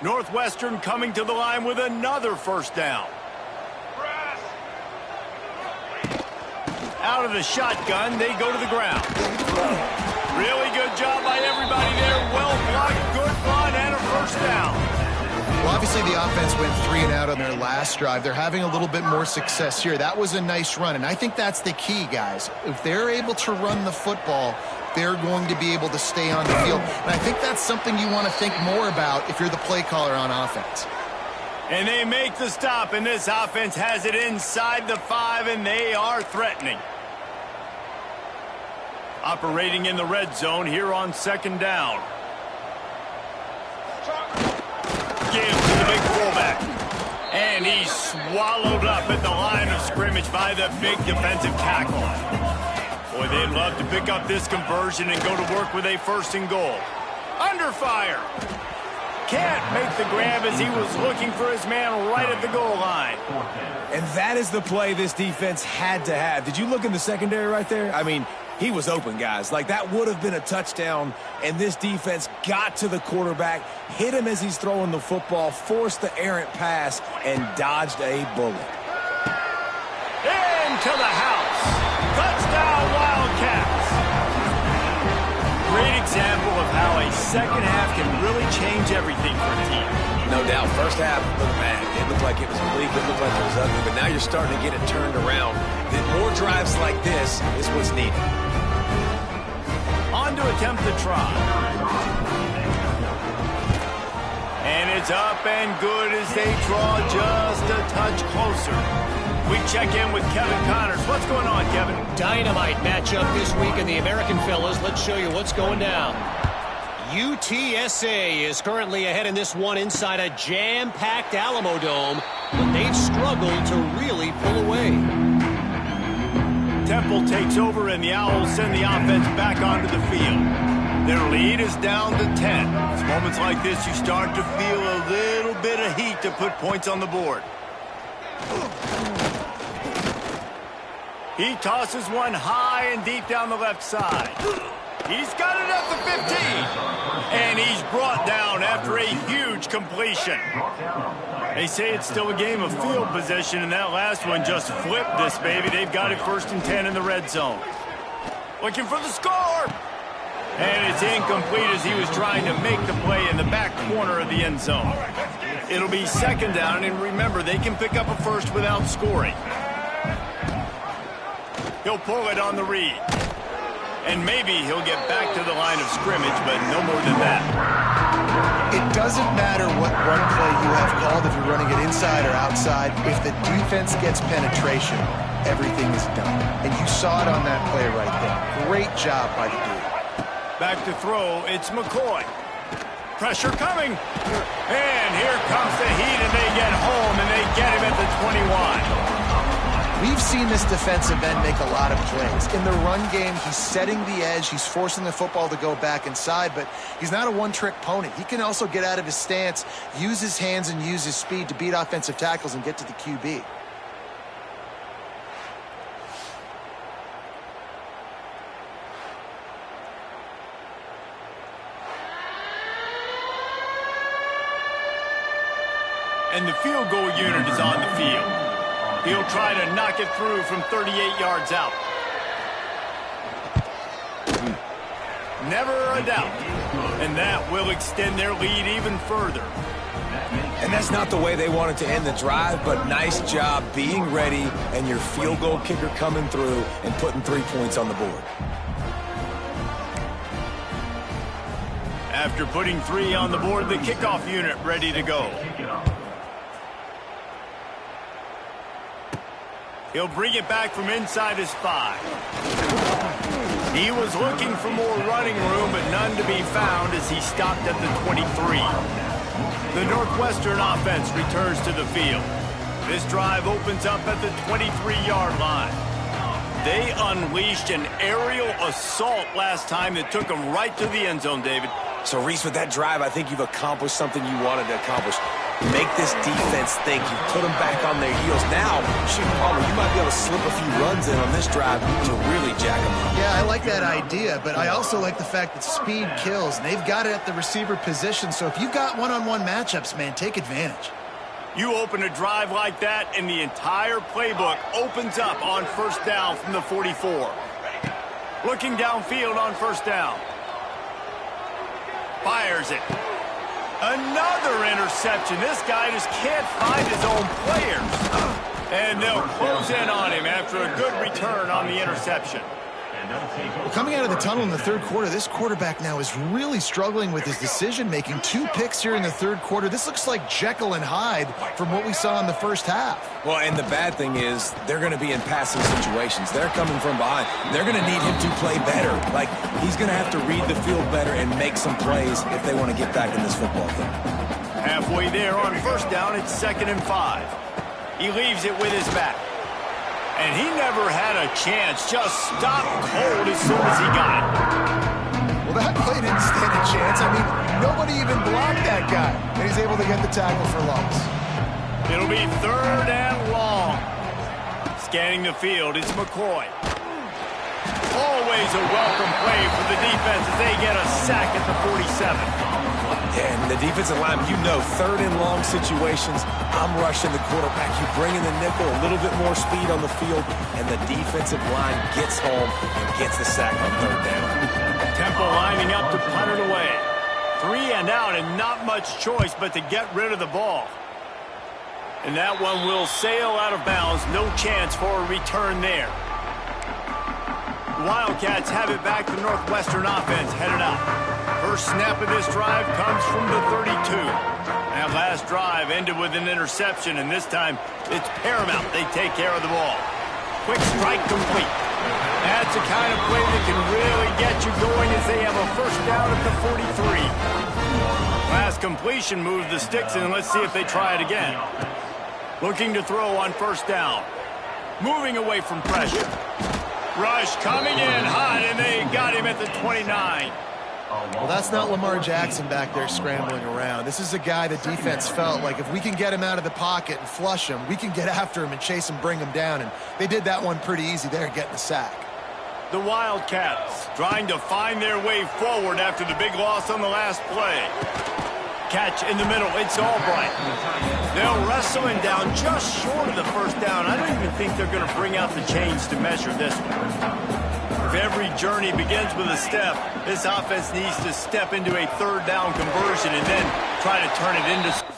Northwestern coming to the line with another first down. Out of the shotgun, they go to the ground. Really good job by everybody there. Well blocked, good run, and a first down. Well, obviously the offense went 3 and out on their last drive. They're having a little bit more success here. That was a nice run, and I think that's the key, guys. If they're able to run the football, they're going to be able to stay on the field. And I think that's something you want to think more about if you're the play caller on offense. And they make the stop, and this offense has it inside the 5, and they are threatening. Operating in the red zone here on second down. Gives to the big fullback. And he's swallowed up at the line of scrimmage by the big defensive tackle. Boy, they'd love to pick up this conversion and go to work with a first and goal. Under fire. Can't make the grab as he was looking for his man right at the goal line. And that is the play this defense had to have. Did you look in the secondary right there? I mean, he was open, guys. Like, that would have been a touchdown, and this defense got to the quarterback, hit him as he's throwing the football, forced the errant pass, and dodged a bullet. Into the house. Touchdown, Wildcats. Great example of how a second half can really change everything for a team. No doubt. First half looked bad. It looked like it was bleak. It looked like it was ugly. But now you're starting to get it turned around. More drives like this is what's needed. On to attempt the try. And it's up and good as they draw just a touch closer. We check in with Kevin Connors. What's going on, Kevin? Dynamite matchup this week in the American fellas. Let's show you what's going down. UTSA is currently ahead in this one inside a jam-packed Alamo Dome, but they've struggled to really pull away. Temple takes over, and the Owls send the offense back onto the field. Their lead is down to 10. It's moments like this you start to feel a little bit of heat to put points on the board. He tosses one high and deep down the left side. He's got it at the 15. And he's brought down after a huge completion. They say it's still a game of field position, and that last one just flipped this baby. They've got it 1st and 10 in the red zone. Looking for the score. And it's incomplete as he was trying to make the play in the back corner of the end zone. It'll be 2nd down, and remember, they can pick up a first without scoring. He'll pull it on the read. And maybe he'll get back to the line of scrimmage, but no more than that. It doesn't matter what run play you have called, if you're running it inside or outside. If the defense gets penetration, everything is done. And you saw it on that play right there. Great job by the dude. Back to throw, it's McCoy. Pressure coming. And here comes the heat, and they get home, and they get him at the 21. We've seen this defensive end make a lot of plays. In the run game, he's setting the edge. He's forcing the football to go back inside, but he's not a one-trick pony. He can also get out of his stance, use his hands, and use his speed to beat offensive tackles and get to the QB. And the field goal unit is on the field. He'll try to knock it through from 38 yards out. Never a doubt. And that will extend their lead even further. And that's not the way they wanted to end the drive, but nice job being ready and your field goal kicker coming through and putting 3 points on the board. After putting 3 on the board, the kickoff unit ready to go. He'll bring it back from inside his 5. He was looking for more running room, but none to be found as he stopped at the 23. The Northwestern offense returns to the field. This drive opens up at the 23-yard line. They unleashed an aerial assault last time that took them right to the end zone, David. So, Reese, with that drive, I think you've accomplished something you wanted to accomplish. Make this defense think. You put them back on their heels. Now, shoot, Palmer, you might be able to slip a few runs in on this drive to really jack them up. Yeah, I like that idea, but I also like the fact that speed kills, and they've got it at the receiver position. So if you've got one-on-one matchups, man, take advantage. You open a drive like that, and the entire playbook opens up on 1st down from the 44. Looking downfield on 1st down. Fires it. Another interception. This guy just can't find his own players. And they'll close in on him after a good return on the interception. Well, coming out of the tunnel in the 3rd quarter, this quarterback now is really struggling with his decision-making. 2 picks here in the 3rd quarter. This looks like Jekyll and Hyde from what we saw in the 1st half. Well, and the bad thing is they're going to be in passing situations. They're coming from behind. They're going to need him to play better. Like, he's going to have to read the field better and make some plays if they want to get back in this football game. Halfway there on 1st down, it's 2nd and 5. He leaves it with his back. And he never had a chance. Just stopped cold as soon as he got it. Well, that play didn't stand a chance. I mean, nobody even blocked that guy. And he's able to get the tackle for loss. It'll be 3rd and long. Scanning the field, it's McCoy. Always a welcome play for the defense as they get a sack at the 47. And the defensive lineman, you know, 3rd and long situations, I'm rushing the quarterback. You bring in the nickel, a little bit more speed on the field, and the defensive line gets home and gets the sack on 3rd down. Temple lining up to punt it away. 3 and out, and not much choice but to get rid of the ball. And that one will sail out of bounds. No chance for a return there. Wildcats have it back. The Northwestern offense headed out. First snap of this drive comes from the 32. That last drive ended with an interception, and this time it's paramount they take care of the ball. Quick strike complete. That's the kind of play that can really get you going as they have a 1st down at the 43. Last completion moved the sticks, and let's see if they try it again. Looking to throw on 1st down. Moving away from pressure. Rush coming in hot, and they got him at the 29. Well, that's not Lamar Jackson back there scrambling around. This is a guy the defense felt like if we can get him out of the pocket and flush him, we can get after him and chase him, bring him down. And they did that one pretty easy there, getting the sack. The Wildcats trying to find their way forward after the big loss on the last play. Catch in the middle. It's Albright. They'll wrestle him down just short of the first down. I don't even think they're going to bring out the chains to measure this one. If every journey begins with a step, this offense needs to step into a third down conversion and then try to turn it into...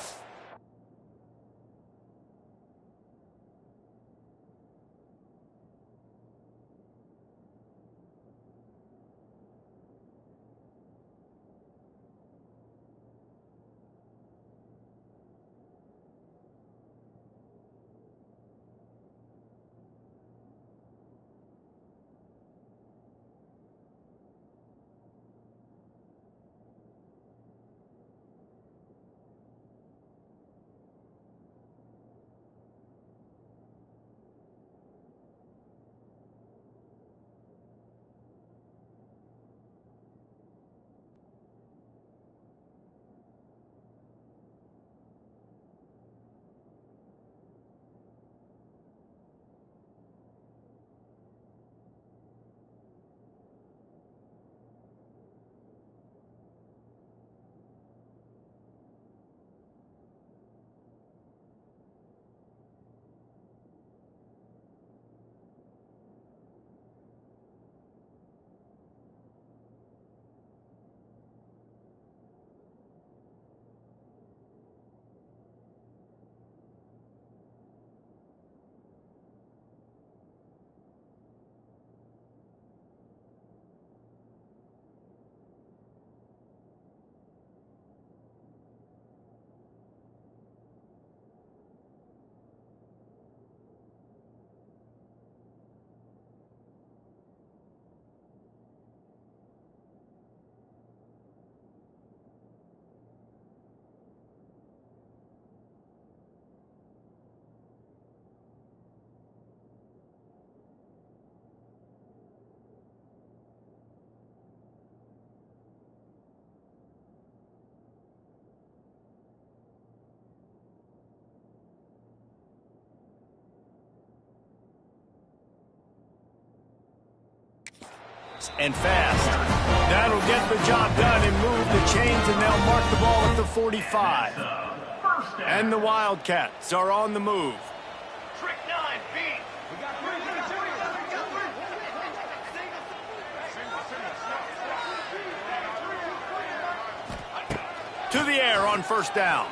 and fast. That'll get the job done and move the chains, and they'll mark the ball at the 45. And the Wildcats are on the move. Trick 9, beat. To the air on first down.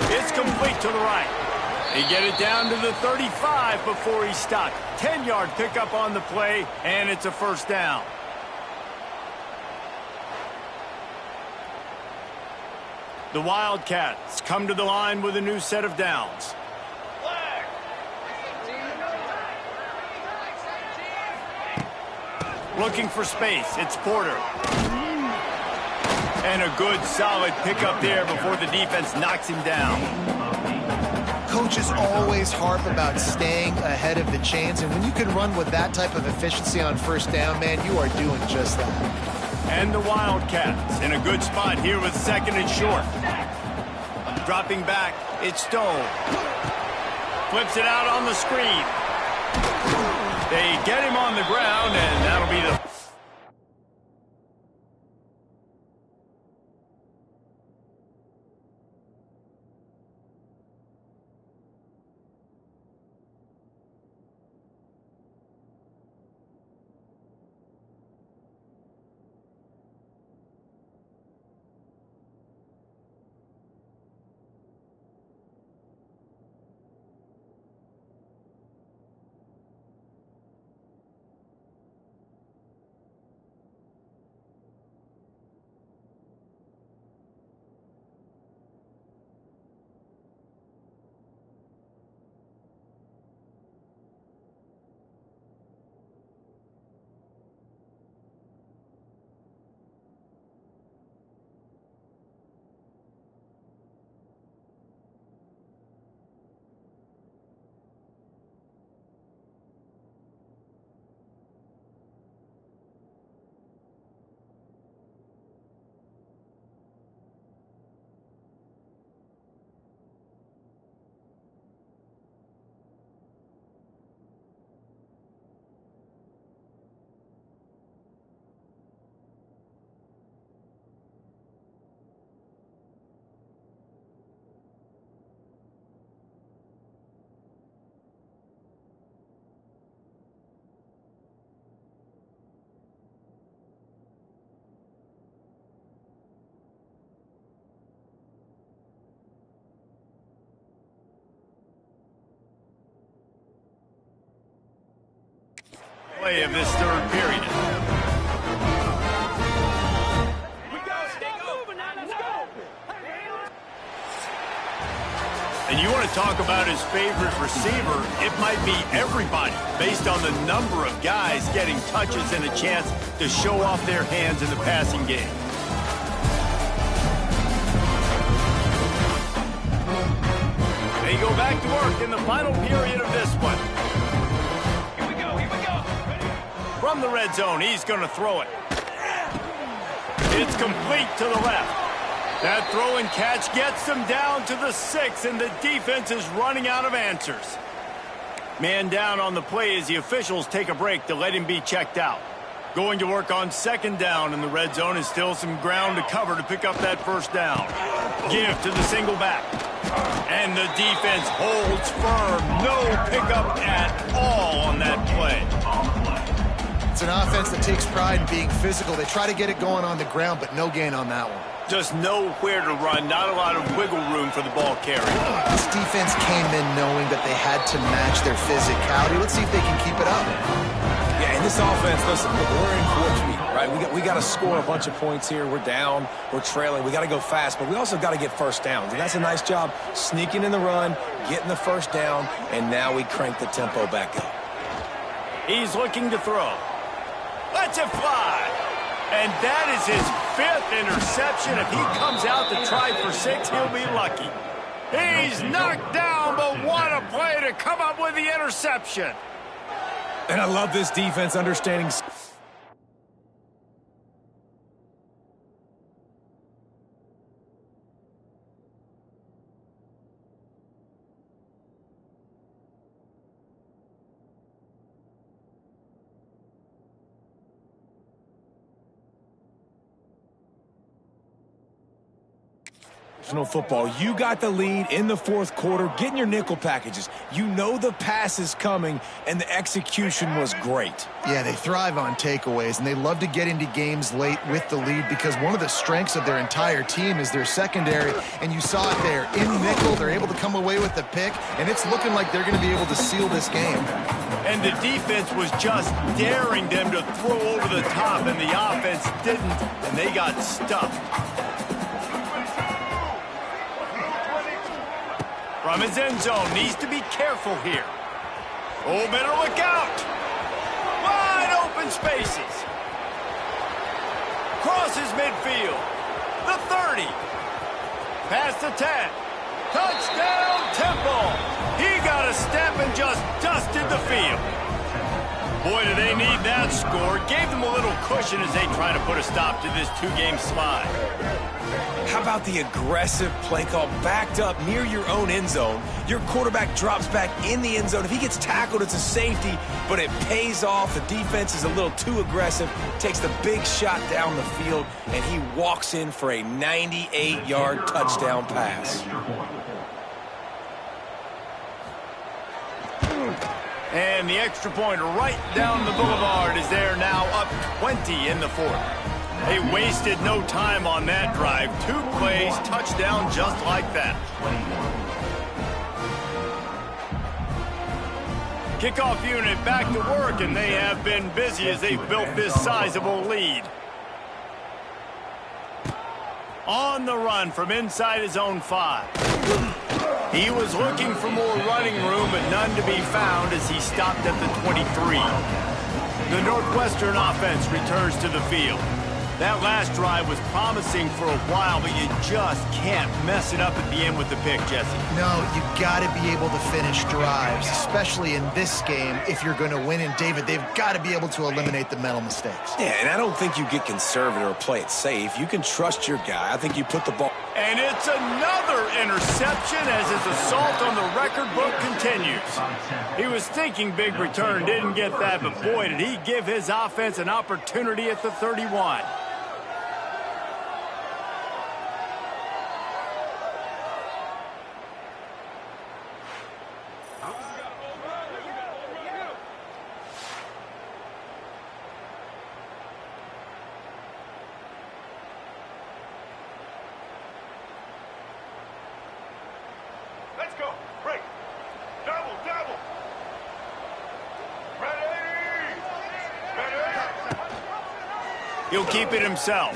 It's complete to the right. He get it down to the 35 before he's stopped. 10-yard pickup on the play, and it's a first down. The Wildcats come to the line with a new set of downs. Looking for space. It's Porter. And a good, solid pickup there before the defense knocks him down. Coaches always harp about staying ahead of the chains, and when you can run with that type of efficiency on first down, man, you are doing just that. And the Wildcats in a good spot here with second and short. Dropping back, it's Stone. Flips it out on the screen. They get him on the ground, and that'll be the... play of this third period. And you want to talk about his favorite receiver, it might be everybody based on the number of guys getting touches and a chance to show off their hands in the passing game. They go back to work in the final period of this one. Here we go. From the red zone, he's going to throw it. It's complete to the left. That throw and catch gets them down to the 6, and the defense is running out of answers. Man down on the play as the officials take a break to let him be checked out. Going to work on second down in the red zone is still some ground to cover to pick up that first down. Give to the single back. And the defense holds firm. No pickup at all on that play. It's an offense that takes pride in being physical. They try to get it going on the ground, but no gain on that one. Just nowhere to run, not a lot of wiggle room for the ball carrier. This defense came in knowing that they had to match their physicality. Let's see if they can keep it up. Yeah, in this offense, listen, we're in for what we need, right? We got to score a bunch of points here. We're down, we're trailing. We got to go fast, but we also got to get first downs. And that's a nice job sneaking in the run, getting the first down, and now we crank the tempo back up. He's looking to throw. Let's it fly. And that is his 5th interception. If he comes out to try for 6, he'll be lucky. He's knocked down, but what a play to come up with the interception. And I love this defense understanding. Football, you got the lead in the fourth quarter, getting your nickel packages. You know the pass is coming, and the execution was great. Yeah, they thrive on takeaways, and they love to get into games late with the lead because one of the strengths of their entire team is their secondary, and you saw it there. In nickel, they're able to come away with the pick, and it's looking like they're going to be able to seal this game. And the defense was just daring them to throw over the top, and the offense didn't, and they got stuffed. From his end zone, needs to be careful here. Oh, better look out. Wide open spaces. Crosses midfield. The 30. Past the 10. Touchdown, Temple. He got a step and just dusted the field. Boy, do they need that score. Gave them a little cushion as they try to put a stop to this two-game slide. How about the aggressive play call backed up near your own end zone? Your quarterback drops back in the end zone. If he gets tackled, it's a safety, but it pays off. The defense is a little too aggressive, takes the big shot down the field, and he walks in for a 98-yard touchdown pass. And the extra point right down the boulevard is there now, up 20 in the fourth. They wasted no time on that drive. 2 plays, touchdown just like that. Kickoff unit back to work, and they have been busy as they've built this sizable lead. On the run from inside his own 5. He was looking for more running room, but none to be found as he stopped at the 23. The Northwestern offense returns to the field. That last drive was promising for a while, but you just can't mess it up at the end with the pick, Jesse. No, you got to be able to finish drives, especially in this game if you're going to win. And, David, they've got to be able to eliminate the mental mistakes. Yeah, and I don't think you get conservative or play it safe. You can trust your guy. I think you put the ball. And it's another interception as his assault on the record book continues. He was thinking big return, didn't get that, but boy, did he give his offense an opportunity at the 31. He'll keep it himself.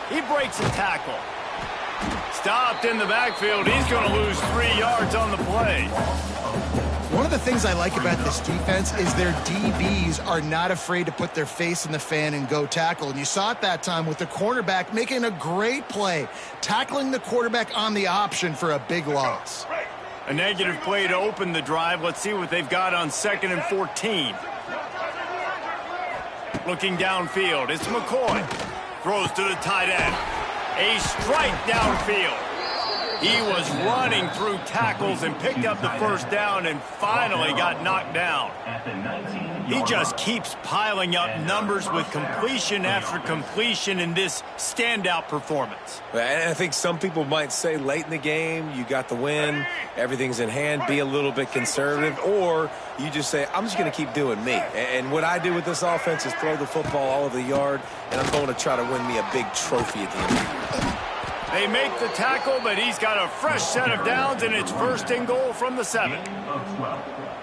He breaks a tackle. Stopped in the backfield. He's going to lose 3 yards on the play. One of the things I like about this defense is their DBs are not afraid to put their face in the fan and go tackle. And you saw it that time with the cornerback making a great play, tackling the quarterback on the option for a big loss. A negative play to open the drive. Let's see what they've got on 2nd and 14. Looking downfield, it's McCoy. Throws to the tight end. A strike downfield. He was running through tackles and picked up the first down and finally got knocked down. He just keeps piling up numbers with completion after completion in this standout performance. And I think some people might say late in the game, you got the win, everything's in hand, be a little bit conservative, or you just say, I'm just going to keep doing me. And what I do with this offense is throw the football all over the yard, and I'm going to try to win me a big trophy at the end of the year. They make the tackle, but he's got a fresh set of downs, and it's 1st and goal from the 7.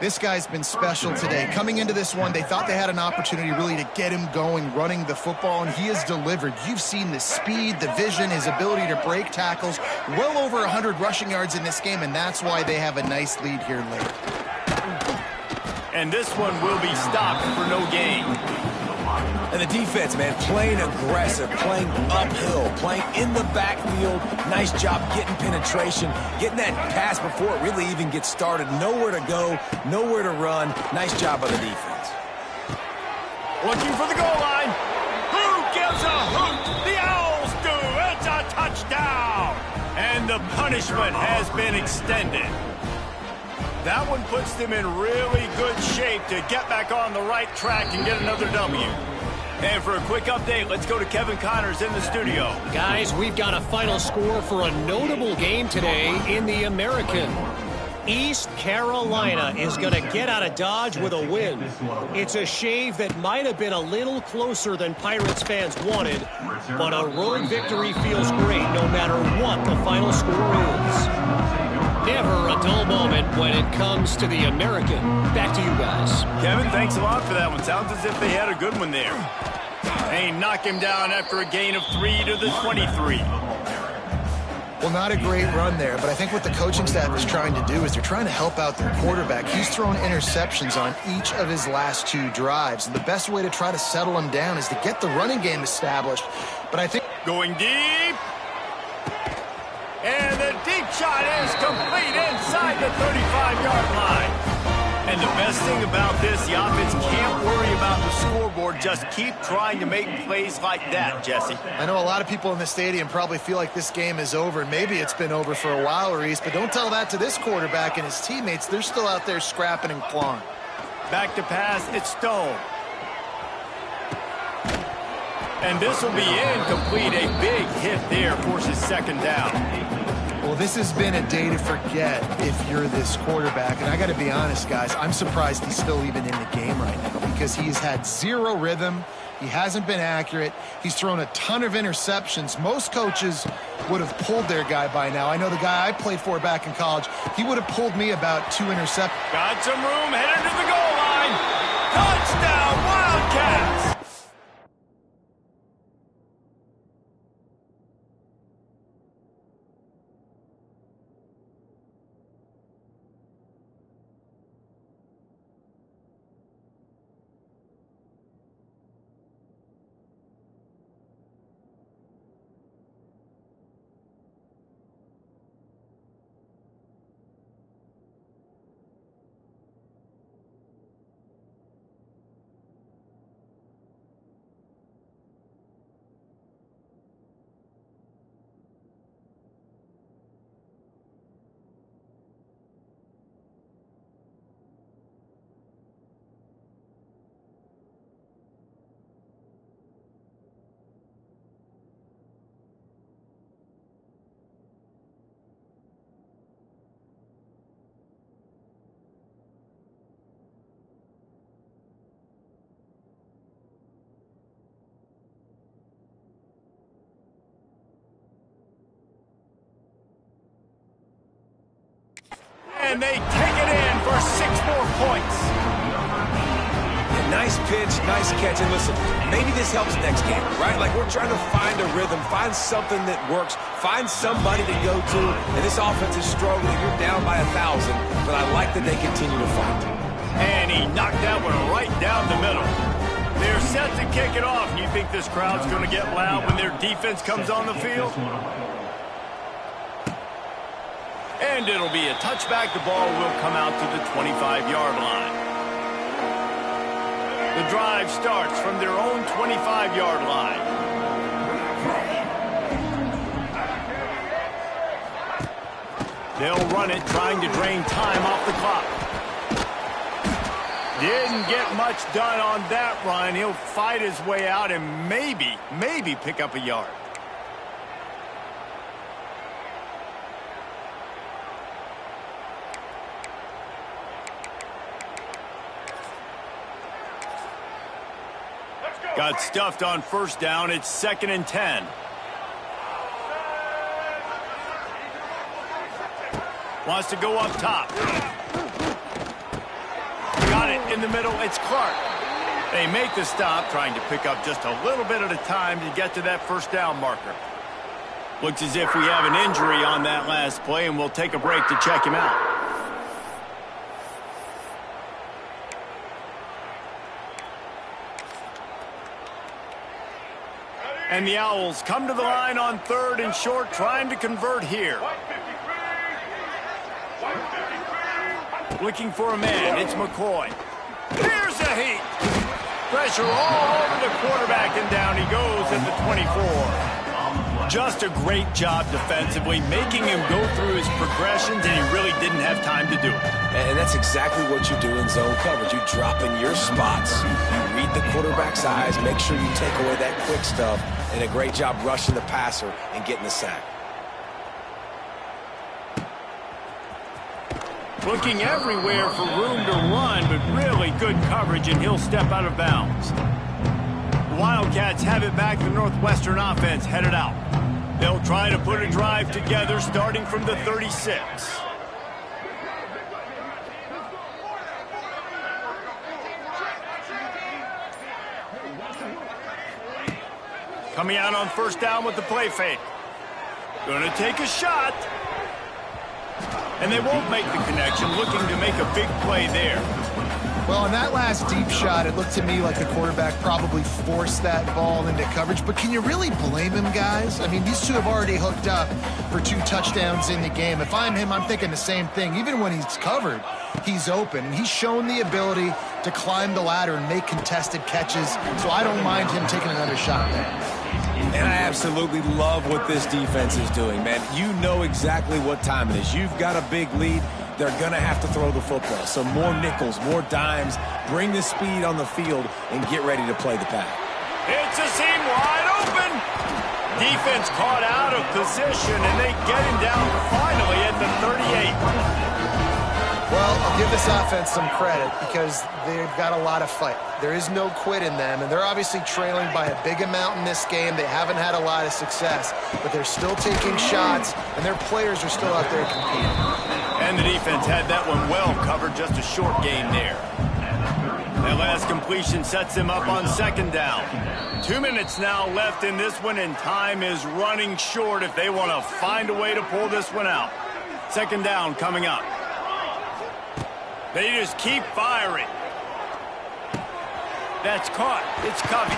This guy's been special today. Coming into this one, they thought they had an opportunity really to get him going, running the football, and he has delivered. You've seen the speed, the vision, his ability to break tackles. Well over 100 rushing yards in this game, and that's why they have a nice lead here late. And this one will be stopped for no gain. And the defense, man, playing aggressive, playing uphill, playing in the backfield. Nice job getting penetration, getting that pass before it really even gets started. Nowhere to go, nowhere to run. Nice job by the defense. Looking for the goal line. Who gives a hoot? The Owls do. It's a touchdown. And the punishment has been extended. That one puts them in really good shape to get back on the right track and get another W. And for a quick update, let's go to Kevin Connors in the studio. Guys, we've got a final score for a notable game today in the American. East Carolina is going to get out of Dodge with a win. It's a shave that might have been a little closer than Pirates fans wanted, but a road victory feels great no matter what the final score is. Never a dull moment when it comes to the American. Back to you guys. Kevin, thanks a lot for that one. Sounds as if they had a good one there. They knock him down after a gain of 3 to the 23. Well, not a great run there, but I think what the coaching staff is trying to do is they're trying to help out their quarterback. He's thrown interceptions on each of his last 2 drives, and the best way to try to settle him down is to get the running game established. But I think going deep. And the deep shot is complete inside the 35-yard line. And the best thing about this, the offense can't worry about the scoreboard. Just keep trying to make plays like that, Jesse. I know a lot of people in the stadium probably feel like this game is over. Maybe it's been over for a while, Reese, but don't tell that to this quarterback and his teammates. They're still out there scrapping and clawing. Back to pass, it's Stone. And this will be incomplete. A big hit there forces 2nd down. Well, this has been a day to forget if you're this quarterback. And I got to be honest, guys, I'm surprised he's still even in the game right now because he's had 0 rhythm. He hasn't been accurate. He's thrown a ton of interceptions. Most coaches would have pulled their guy by now. I know the guy I played for back in college, he would have pulled me about 2 interceptions. Got some room, headed to the goal line. Touchdown, Wildcats! And they take it in for 6 more points. Nice Nice pitch, nice catch. And listen, maybe this helps next game, right? Like we're trying to find a rhythm, find something that works, find somebody to go to. And this offense is struggling. You're down by 1,000, but I like that they continue to fight. And he knocked that one right down the middle. They're set to kick it off. You think this crowd's going to get loud when their defense comes on the field? And it'll be a touchback. The ball will come out to the 25-yard line. The drive starts from their own 25-yard line. They'll run it, trying to drain time off the clock. Didn't get much done on that run. He'll fight his way out and maybe pick up a yard. Got stuffed on first down. It's 2nd and 10. Wants to go up top. Got it in the middle. It's Clark. They make the stop, trying to pick up just a little bit at a time to get to that first down marker. Looks as if we have an injury on that last play, and we'll take a break to check him out. And the Owls come to the line on 3rd and short, trying to convert here. Looking for a man. It's McCoy. Here's a heat. Pressure all over the quarterback, and down he goes at the 24. Just a great job defensively, making him go through his progressions, and he really didn't have time to do it. And that's exactly what you do in zone coverage. You drop in your spots, you read the quarterback's eyes, make sure you take away that quick stuff, and a great job rushing the passer and getting the sack. Looking everywhere for room to run, but really good coverage, and he'll step out of bounds. The Wildcats have it back. The Northwestern offense headed out. They'll try to put a drive together starting from the 36. Coming out on first down with the play fake. Going to take a shot. And they won't make the connection, looking to make a big play there. Well, on that last deep shot, it looked to me like the quarterback probably forced that ball into coverage. But can you really blame him, guys? I mean, these two have already hooked up for 2 touchdowns in the game. If I'm him, I'm thinking the same thing. Even when he's covered, he's open. And he's shown the ability to climb the ladder and make contested catches. So I don't mind him taking another shot there. And I absolutely love what this defense is doing, man. You know exactly what time it is. You've got a big lead. They're going to have to throw the football. So more nickels, more dimes, bring the speed on the field, and get ready to play the pass. It's a seam wide open. Defense caught out of position, and they get him down finally at the 38. Well, I'll give this offense some credit because they've got a lot of fight. There is no quit in them, and they're obviously trailing by a big amount in this game. They haven't had a lot of success, but they're still taking shots, and their players are still out there competing. And the defense had that one well covered, just a short game there. That last completion sets them up on 2nd down. 2 minutes now left in this one, and time is running short if they want to find a way to pull this one out. 2nd down coming up. They just keep firing. That's caught. It's Covey.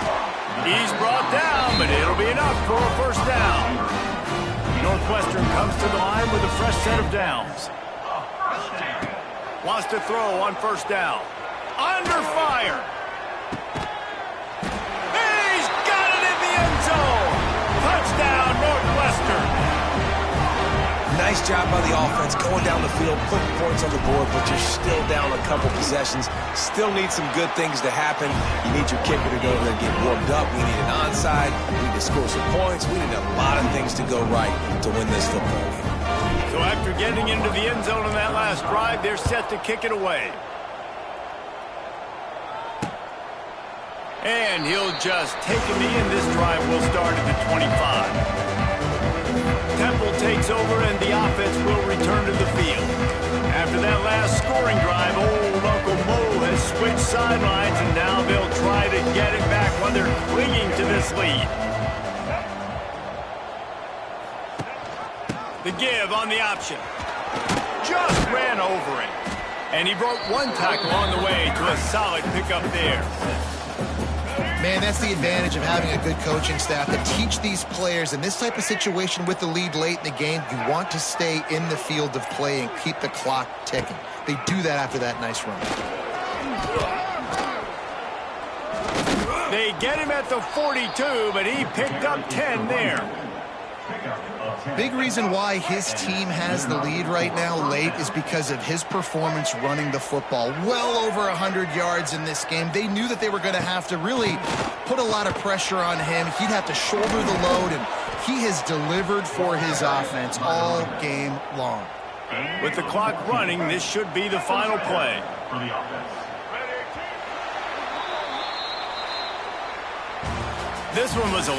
He's brought down, but it'll be enough for a first down. Northwestern comes to the line with a fresh set of downs. Wants to throw on first down. Under fire. He's got it in the end zone. Touchdown, Northwestern. Nice job by the offense going down the field, putting points on the board, but you're still down a couple possessions. Still need some good things to happen. You need your kicker to go over there and get warmed up. We need an onside. We need to score some points. We need a lot of things to go right to win this football game. So after getting into the end zone on that last drive, they're set to kick it away. And he'll just take him in. This drive will start at the 25. Temple takes over, and the offense will return to the field. After that last scoring drive, old Uncle Mo has switched sidelines, and now they'll get it back when they're clinging to this lead. The give on the option. Just ran over it. And he broke one tackle on the way to a solid pickup there. Man, that's the advantage of having a good coaching staff to teach these players in this type of situation with the lead late in the game. You want to stay in the field of play and keep the clock ticking. They do that after that nice run. They get him at the 42, but he picked up 10 there. Big reason why his team has the lead right now late is because of his performance running the football. Well over 100 yards in this game. They knew that they were going to have to really put a lot of pressure on him. He'd have to shoulder the load, and he has delivered for his offense all game long. With the clock running, this should be the final play. For the offense. This one was a